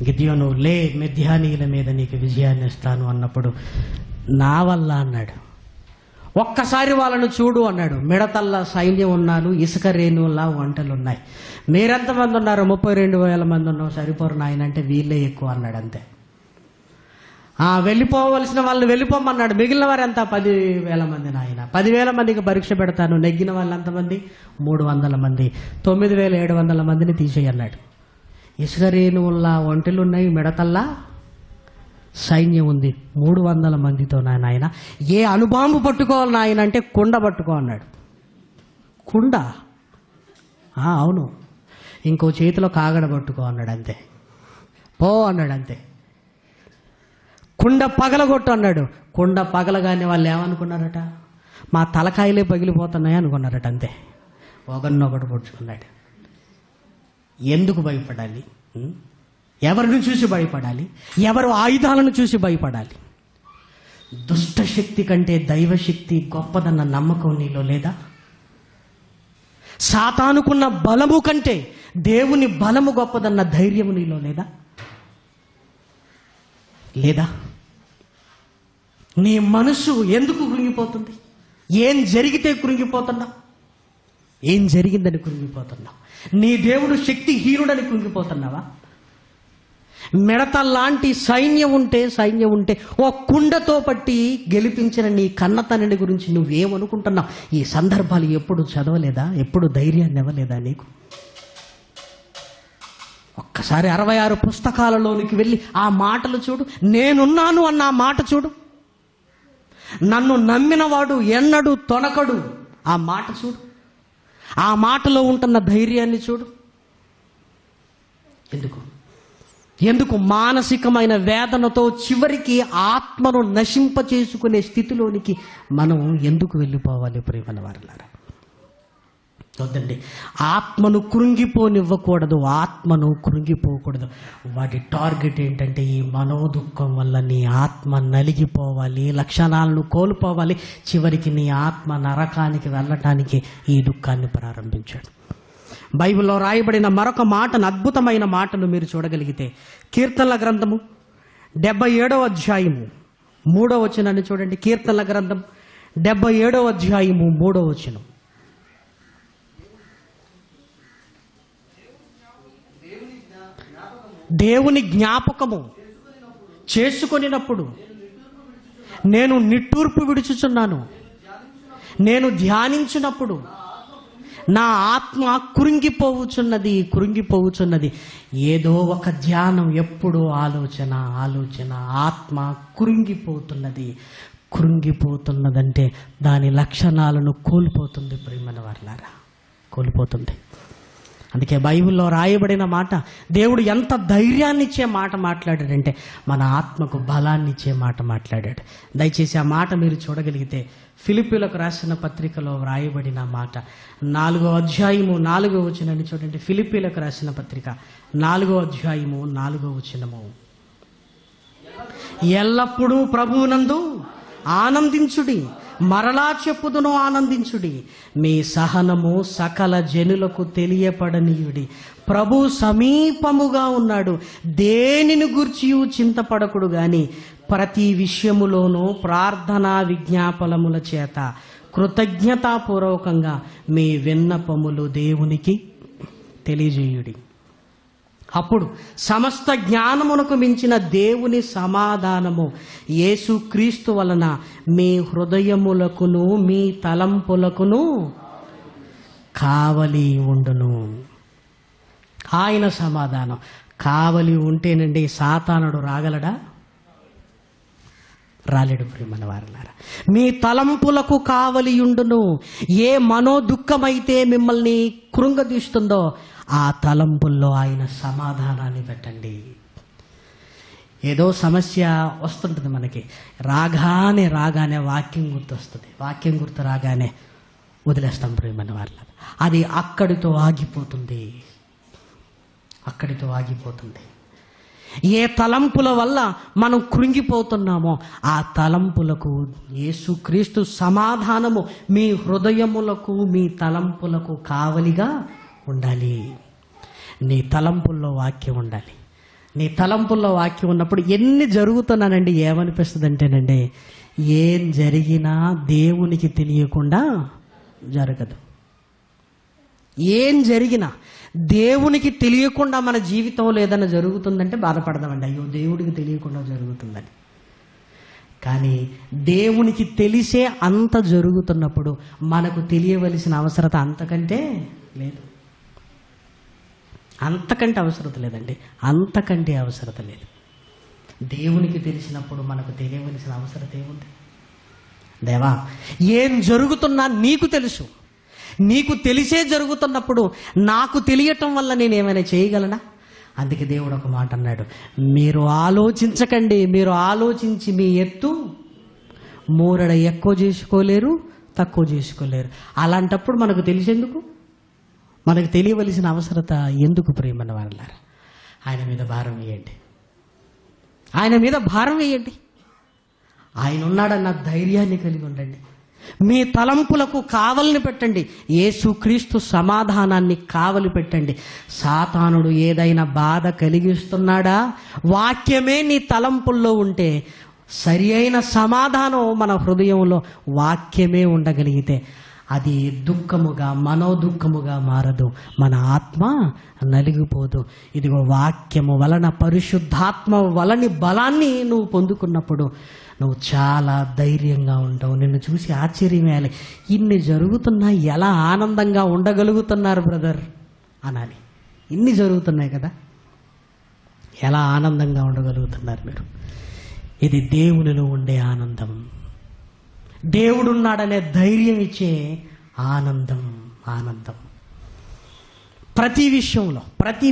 గిద్యోను, లే మిద్యానీయుల మీద నీకు విజయాన్ని ఇస్తాను అన్నప్పుడు నా వల్ల అన్నాడు. ఒక్కసారి వాళ్ళను చూడు అన్నాడు. మిడతల్ల సైన్యం ఉన్నారు, ఇసుక రేణువులా వంటలున్నాయి. మీరెంతమంది ఉన్నారు? 32,000 మంది ఉన్నావు. సరిపోరు నాయన అంటే వీళ్ళే ఎక్కువ అన్నాడు. అంతే. వెళ్ళిపోవలసిన వాళ్ళని వెళ్ళిపోమన్నాడు. మిగిలిన వారు ఎంత? 10,000 మంది నాయన. 10,000 మందికి పరీక్ష పెడతాను. నెగ్గిన వాళ్ళు ఎంతమంది? 300 మంది. 9,700 మందిని తీసేయన్నాడు. ఇసుక రేణువుల్లా ఒంటెలున్నాయి, మిడతల్లా సైన్యం ఉంది, 300 మందితో నాయన. ఏ అణుబాంబు పట్టుకోవాలి నాయన అంటే కుండ పట్టుకో అన్నాడు. కుండ? అవును. ఇంకో చేతిలో కాగడ పట్టుకో అన్నాడు. అంతే. పో అన్నాడు. అంతే. కుండ పగలగొట్టు అన్నాడు. కుండ పగలగానే వాళ్ళు ఏమనుకున్నారట? మా తలకాయలే పగిలిపోతున్నాయి అనుకున్నారట. అంతే. ఒకరినొకటి పొడుచుకున్నాడు. ఎందుకు భయపడాలి? ఎవరిని చూసి భయపడాలి? ఎవరు ఆయుధాలను చూసి భయపడాలి? దుష్టశక్తి కంటే దైవశక్తి గొప్పదన్న నమ్మకం నీలో లేదా? సాతానుకున్న బలము కంటే దేవుని బలము గొప్పదన్న ధైర్యం నీలో లేదా? నీ మనసు ఎందుకు కృంగిపోతుంది? ఏం జరిగితే కృంగిపోతున్నావు? ఏం జరిగిందని కృంగిపోతున్నావు? నీ దేవుడు శక్తిహీనుడని కృంగిపోతున్నావా? మిడతల్లాంటి సైన్యం ఉంటే ఓ కుండతో పట్టి గెలిపించిన నీ కన్న తండ్రి గురించి నువ్వేమనుకుంటున్నావు? ఈ సందర్భాలు ఎప్పుడు చదవలేదా? ఎప్పుడు ధైర్యాన్ని ఇవ్వలేదా నీకు? ఒక్కసారి 66 పుస్తకాలలోనికి వెళ్ళి ఆ మాటలు చూడు. నేనున్నాను అన్న ఆ మాట చూడు. నన్ను నమ్మినవాడు ఎన్నడూ తొనకడు ఆ మాట చూడు. ఆ మాటలో ఉంటున్న ధైర్యాన్ని చూడు. ఎందుకు మానసికమైన వేదనతో చివరికి ఆత్మను నశింపచేసుకునే స్థితిలోనికి మనం ఎందుకు వెళ్ళిపోవాలి ప్రియమైన వారలారా? వద్దండి. ఆత్మను కృంగిపోనివ్వకూడదు. ఆత్మను కృంగిపోకూడదు. వాటి టార్గెట్ ఏంటంటే ఈ మనోదుఖం వల్ల నీ ఆత్మ నలిగిపోవాలి, లక్షణాలను కోల్పోవాలి, చివరికి నీ ఆత్మ నరకానికి వెళ్ళటానికి ఈ దుఃఖాన్ని ప్రారంభించాడు. బైబిల్లో రాయబడిన మరొక మాటను, అద్భుతమైన మాటను మీరు చూడగలిగితే, కీర్తనల గ్రంథము 77వ అధ్యాయము 3వ వచనాన్ని చూడండి. కీర్తనల గ్రంథం 77వ అధ్యాయము 3వ వచనం. దేవుని జ్ఞాపకము చేసుకొనినప్పుడు నేను నిట్టూర్పు విడుచుచున్నాను. నేను ధ్యానించినప్పుడు నా ఆత్మ కృంగిపోవుచున్నది. ఏదో ఒక ధ్యానం, ఎప్పుడూ ఆలోచన, ఆత్మ కృంగిపోతున్నదంటే దాని లక్షణాలను కోల్పోతుంది. ప్రియమైన వారలారా, కోల్పోతుంది. అందుకే బైబిల్లో రాయబడిన మాట, దేవుడు ఎంత ధైర్యాన్ని ఇచ్చే మాట మాట్లాడాడంటే మన ఆత్మకు బలాన్ని ఇచ్చే మాట మాట్లాడాడు. దయచేసి ఆ మాట మీరు చూడగలిగితే ఫిలిప్పీలకు రాసిన పత్రికలో వ్రాయబడిన మాట 4వ అధ్యాయము 4వ వచనాన్ని చూడండి. ఫిలిప్పీలకు రాసిన పత్రిక 4వ అధ్యాయము 4వ వచనము. ఎల్లప్పుడూ ప్రభువునందు ఆనందించుడి, మరలా చెప్పుదును ఆనందించుడి, మీ సహనము సకల జనులకు తెలియపడనీయుడి. ప్రభు సమీపముగా ఉన్నాడు, దేనిని గూర్చియు చింతపడకుడు గాని ప్రతి విషయములోనూ ప్రార్థనా విజ్ఞాపనముల చేత కృతజ్ఞతాపూర్వకంగా మీ విన్నపములు దేవునికి తెలియజేయుడి. అప్పుడు సమస్త జ్ఞానమునకు మించిన దేవుని సమాధానము యేసుక్రీస్తు వలన మీ హృదయములకును మీ తలంపులకును కావలి ఉండును. ఆయన సమాధానం కావలి ఉంటేనండి సాతానుడు రాగలడా? రాలేడు. ప్రియమైన వారలారా, మీ తలంపులకు కావలియుండును. ఏ మనోదుఃఖమైతే మిమ్మల్ని కృంగదీస్తుందో ఆ తలంపుల్లో ఆయన సమాధానాన్ని పెట్టండి. ఏదో సమస్య వస్తుంటుంది మనకి, రాగానే వాక్యం గుర్తొస్తుంది. వాక్యం గుర్తు రాగానే వదిలేస్తాం. ప్రియమైన వారలారా, అది అక్కడితో ఆగిపోతుంది. ఏ తలంపుల వల్ల మనం కృంగిపోతున్నామో ఆ తలంపులకు యేసుక్రీస్తు సమాధానము మీ హృదయములకు మీ తలంపులకు కావలిగా ఉండాలి. నీ తలంపుల్లో వాక్యం ఉండాలి. నీ తలంపుల్లో వాక్యం ఉన్నప్పుడు ఎన్ని జరుగుతున్నానండి ఏమనిపిస్తుంది అంటేనండి, ఏం జరిగినా దేవునికి తెలియకుండా జరగదు. ఏం జరిగినా దేవునికి తెలియకుండా మన జీవితంలో ఏదైనా జరుగుతుందంటే బాధపడదామండి, అయ్యో దేవుడికి తెలియకుండా జరుగుతుందని. కానీ దేవునికి తెలిసే అంత జరుగుతున్నప్పుడు మనకు తెలియవలసిన అవసరత అంతకంటే లేదు. అంతకంటే అవసరత లేదు. దేవునికి తెలిసినప్పుడు మనకు తెలియవలసిన అవసరత ఏముంది? దేవా, ఏం జరుగుతున్నా నీకు తెలుసు. నీకు తెలిసే జరుగుతున్నప్పుడు నాకు తెలియటం వల్ల నేను ఏమైనా చేయగలనా? అందుకే దేవుడు ఒక మాట అన్నాడు, మీరు ఆలోచించకండి. మీరు ఆలోచించి మీ ఎత్తు మూరడ ఎక్కువ చేసుకోలేరు, తక్కువ చేసుకోలేరు. అలాంటప్పుడు మనకు తెలిసేందుకు? మనకు తెలియవలసిన అవసరత ఎందుకు? ప్రియమైన వారలారా, ఆయన మీద భారం వేయండి. ఆయన ఉన్నాడన్న ధైర్యాన్ని కలిగి ఉండండి. మీ తలంపులకు కావలిని పెట్టండి. యేసుక్రీస్తు సమాధానాన్ని కావలి పెట్టండి. సాతానుడు ఏదైనా బాధ కలిగిస్తున్నాడా? వాక్యమే నీ తలంపుల్లో ఉంటే, సరి అయిన సమాధానం మన హృదయంలో వాక్యమే ఉండగలిగితే అది దుఃఖముగా మనోదుఃఖముగా మారదు. మన ఆత్మ నలిగిపోదు. ఇదిగో వాక్యము వలన, పరిశుద్ధాత్మ వలని బలాన్ని నువ్వు పొందుకున్నప్పుడు నువ్వు చాలా ధైర్యంగా ఉంటావు. నిన్ను చూసి ఆశ్చర్యమేయాలి, ఇన్ని జరుగుతున్నా ఎలా ఆనందంగా ఉండగలుగుతున్నారు బ్రదర్ అనాలి. ఇన్ని జరుగుతున్నాయి కదా, ఎలా ఆనందంగా ఉండగలుగుతున్నారు మీరు? ఇది దేవునిలో ఉండే ఆనందం, దేవుడున్నాడనే ధైర్యం ఇచ్చే ఆనందం. ప్రతి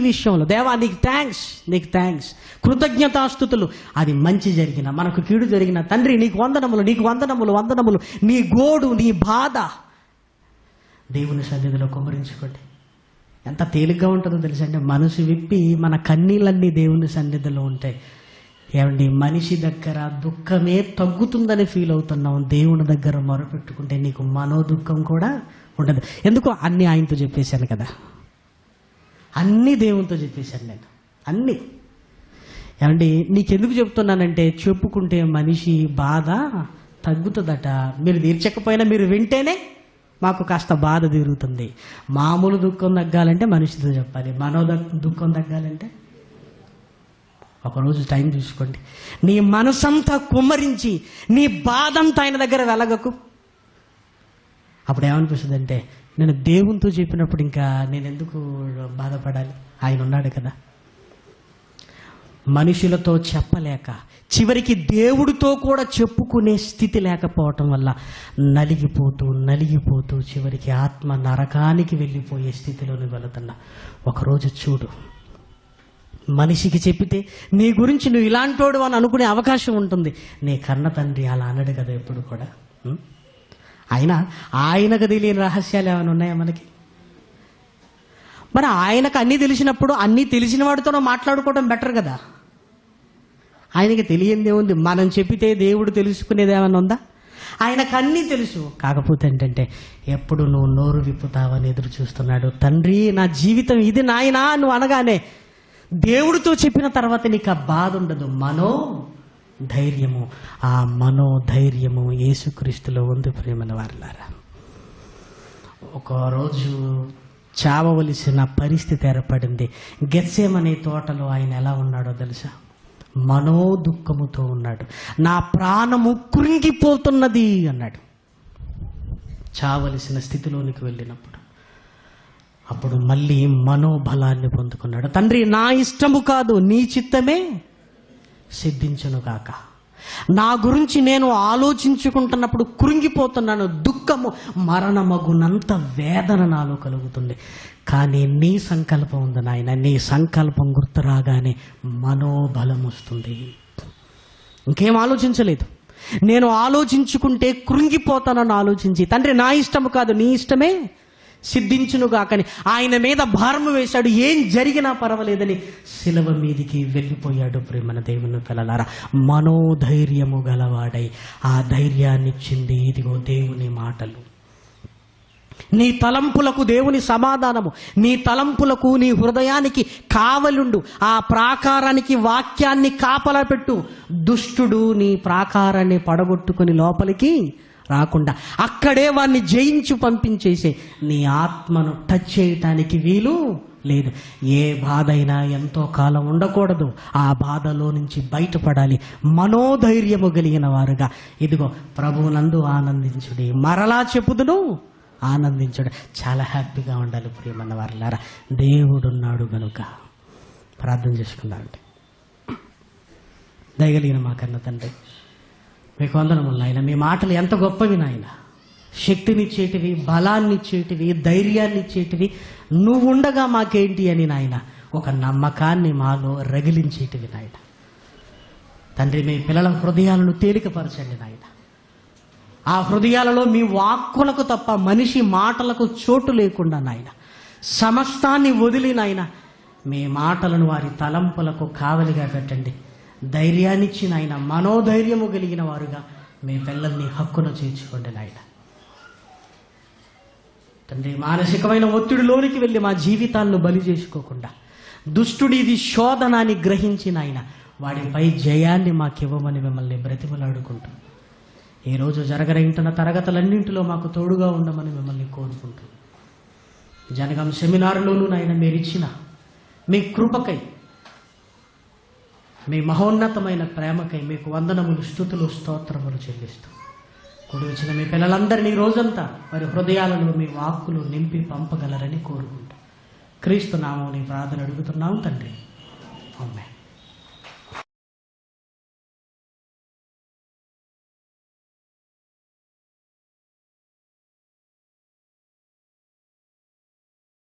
విషయంలో దేవా నీకు థ్యాంక్స్, కృతజ్ఞతాస్తుతులు. అది మంచి జరిగిన, మనకు కీడు జరిగిన, తండ్రి నీకు వందనములు. నీ గోడు, నీ బాధ దేవుని సన్నిధిలో కుమ్మరించుకోండి. ఎంత తేలిగ్గా ఉంటుందో తెలుసండి. మనసు విప్పి మన కన్నీళ్ళన్నీ దేవుని సన్నిధిలో ఉంటాయి. ఏమండి, మనిషి దగ్గర దుఃఖమే తగ్గుతుందని ఫీల్ అవుతున్నాం, దేవుని దగ్గర మొరపెట్టుకుంటే నీకు మనోదుఖం కూడా ఉండదు. ఎందుకో అన్నీ ఆయనతో చెప్పేశాను కదా, అన్నీ దేవునితో చెప్పేశాను నేను. అన్నీ ఏమండి, నీకెందుకు చెప్తున్నానంటే చెప్పుకుంటే మనిషి బాధ తగ్గుతుందట. మీరు తీర్చకపోయినా మీరు వింటేనే మాకు కాస్త బాధ తీరుతుంది. మామూలు దుఃఖం తగ్గాలంటే మనిషితో చెప్పాలి, మనో దుఃఖం తగ్గాలంటే ఒకరోజు టైం చూసుకోండి. నీ మనసంతా కుమ్మరించి నీ బాధంతా ఆయన దగ్గర వెలగకు. అప్పుడు ఏమనిపిస్తుంది అంటే, నేను దేవునితో చెప్పినప్పుడు ఇంకా నేను ఎందుకు బాధపడాలి, ఆయన ఉన్నాడు కదా. మనుషులతో చెప్పలేక చివరికి దేవుడితో కూడా చెప్పుకునే స్థితి లేకపోవటం వల్ల నలిగిపోతూ చివరికి ఆత్మ నరకానికి వెళ్ళిపోయే స్థితిలోని వెళుతున్నా. ఒకరోజు చూడు, మనిషికి చెప్పితే నీ గురించి నువ్వు ఇలాంటోడు అని అనుకునే అవకాశం ఉంటుంది. నీ కన్న తండ్రి అలా అనడు కదా ఎప్పుడు కూడా. ఆయనకు తెలియని రహస్యాలు ఏమైనా ఉన్నాయా మనకి? మరి ఆయనకు అన్నీ తెలిసినప్పుడు అన్నీ తెలిసిన వాడితోనో మాట్లాడుకోవడం బెటర్ కదా. ఆయనకి తెలియందే ఉంది, మనం చెప్పితే దేవుడు తెలుసుకునేది ఏమైనా ఉందా? ఆయనకు అన్నీ తెలుసు. కాకపోతే ఏంటంటే ఎప్పుడు నువ్వు నోరు విప్పుతావని ఎదురు చూస్తున్నాడు. తండ్రి నా జీవితం ఇది నాయనా నువ్వు అనగానే దేవుడితో చెప్పిన తర్వాత నీకు ఆ బాధ ఉండదు. మనోధైర్యము, ఆ మనోధైర్యము యేసుక్రీస్తులో ఉంది. ప్రియమైన వారలారా, ఒకరోజు చావవలసిన పరిస్థితి ఏర్పడింది. గెత్సేమనే తోటలో ఆయన ఎలా ఉన్నాడో తెలుసా? మనోదుఃఖముతో ఉన్నాడు. నా ప్రాణము కృంగిపోతున్నది అన్నాడు. చావలసిన స్థితిలోనికి వెళ్ళినప్పుడు అప్పుడు మళ్ళీ మనోబలాన్ని పొందుకున్నాడు. తండ్రి నా ఇష్టము కాదు నీ చిత్తమే సిద్ధించును కాక. నా గురించి నేను ఆలోచించుకుంటున్నప్పుడు కృంగిపోతున్నాను. దుఃఖము మరణమగునంత వేదన నాలో కలుగుతుంది. కానీ నీ సంకల్పం ఉంది నాయన. నీ సంకల్పం గుర్తు రాగానే మనోబలం వస్తుంది. ఇంకేం ఆలోచించలేదు. నేను ఆలోచించుకుంటే కృంగిపోతానని ఆలోచించి తండ్రి నా ఇష్టము కాదు నీ ఇష్టమే సిద్ధించునుగా కానీ ఆయన మీద భారము వేశాడు. ఏం జరిగినా పర్వాలేదని శిలువ మీదికి వెళ్ళిపోయాడు. ప్రేమన దేవుని పిల్లలారా, మనోధైర్యము గలవాడై ఆ ధైర్యాన్ని ఇచ్చింది ఇదిగో దేవుని మాటలు. నీ తలంపులకు దేవుని సమాధానము, నీ తలంపులకు నీ హృదయానికి కావలుండు. ఆ ప్రాకారానికి వాక్యాన్ని కాపలా పెట్టు. దుష్టుడు నీ ప్రాకారాన్ని పడగొట్టుకుని లోపలికి రాకుండా అక్కడే వాడిని జయించి పంపించేసే. నీ ఆత్మను టచ్ చేయటానికి వీలు లేదు. ఏ బాధ అయినా ఎంతో కాలం ఉండకూడదు. ఆ బాధలో నుంచి బయటపడాలి. మనోధైర్యము కలిగిన వారుగా ఇదిగో ప్రభువునందు ఆనందించుడి. మరలా చెప్పుదును ఆనందించుడు. చాలా హ్యాపీగా ఉండాలి. ప్రియమన్న వారులారా, దేవుడున్నాడు గనుక ప్రార్థన చేసుకుందామండి. దయగలిగిన మా కన్న తండ్రి, మీకు వందనములు నాయన. మీ మాటలు ఎంత గొప్పవి నాయన. శక్తినిచ్చేటివి, బలాన్నిచ్చేటివి, ధైర్యాన్నిచ్చేటివి. నువ్వు ఉండగా మాకేంటి అని నాయన ఒక నమ్మకాన్ని మాలో రగిలించేటివి నాయన. తండ్రి, మీ పిల్లల హృదయాలను తేలికపరచండి నాయన. ఆ హృదయాలలో మీ వాక్కులకు తప్ప మనిషి మాటలకు చోటు లేకుండా నాయన సమస్తాన్ని వదిలి నాయన మీ మాటలను వారి తలంపులకు కావలిగా పెట్టండి. ధైర్యాన్నిచ్చి నాయన మనోధైర్యము కలిగిన వారుగా మీ పిల్లల్ని హక్కున చేర్చుకోండి నాయన. తండ్రి, మానసికమైన ఒత్తిడిలోనికి వెళ్ళి మా జీవితాలను బలి చేసుకోకుండా దుష్టుడి ఇది శోధనాన్ని గ్రహించి నాయన వాడిపై జయాన్ని మాకివ్వమని మిమ్మల్ని బ్రతిమలాడుకుంటూ ఈరోజు జరగరింటున్న తరగతులన్నింటిలో మాకు తోడుగా ఉండమని మిమ్మల్ని కోరుకుంటూ జనగం సెమినార్లోనూ నాయన మీరిచ్చిన మీ కృపకై, మీ మహోన్నతమైన ప్రేమకై మీకు వందనములు, స్తుతులు, స్తోత్రములు చెల్లిస్తూ కూడి వచ్చిన మీ పిల్లలందరినీ రోజంతా వారి హృదయాలలో మీ వాక్కులు నింపి పంపగలరని కోరుకుంటూ క్రీస్తు నామమున ప్రార్థన అడుగుతున్నాం తండ్రి. ఆమేన్.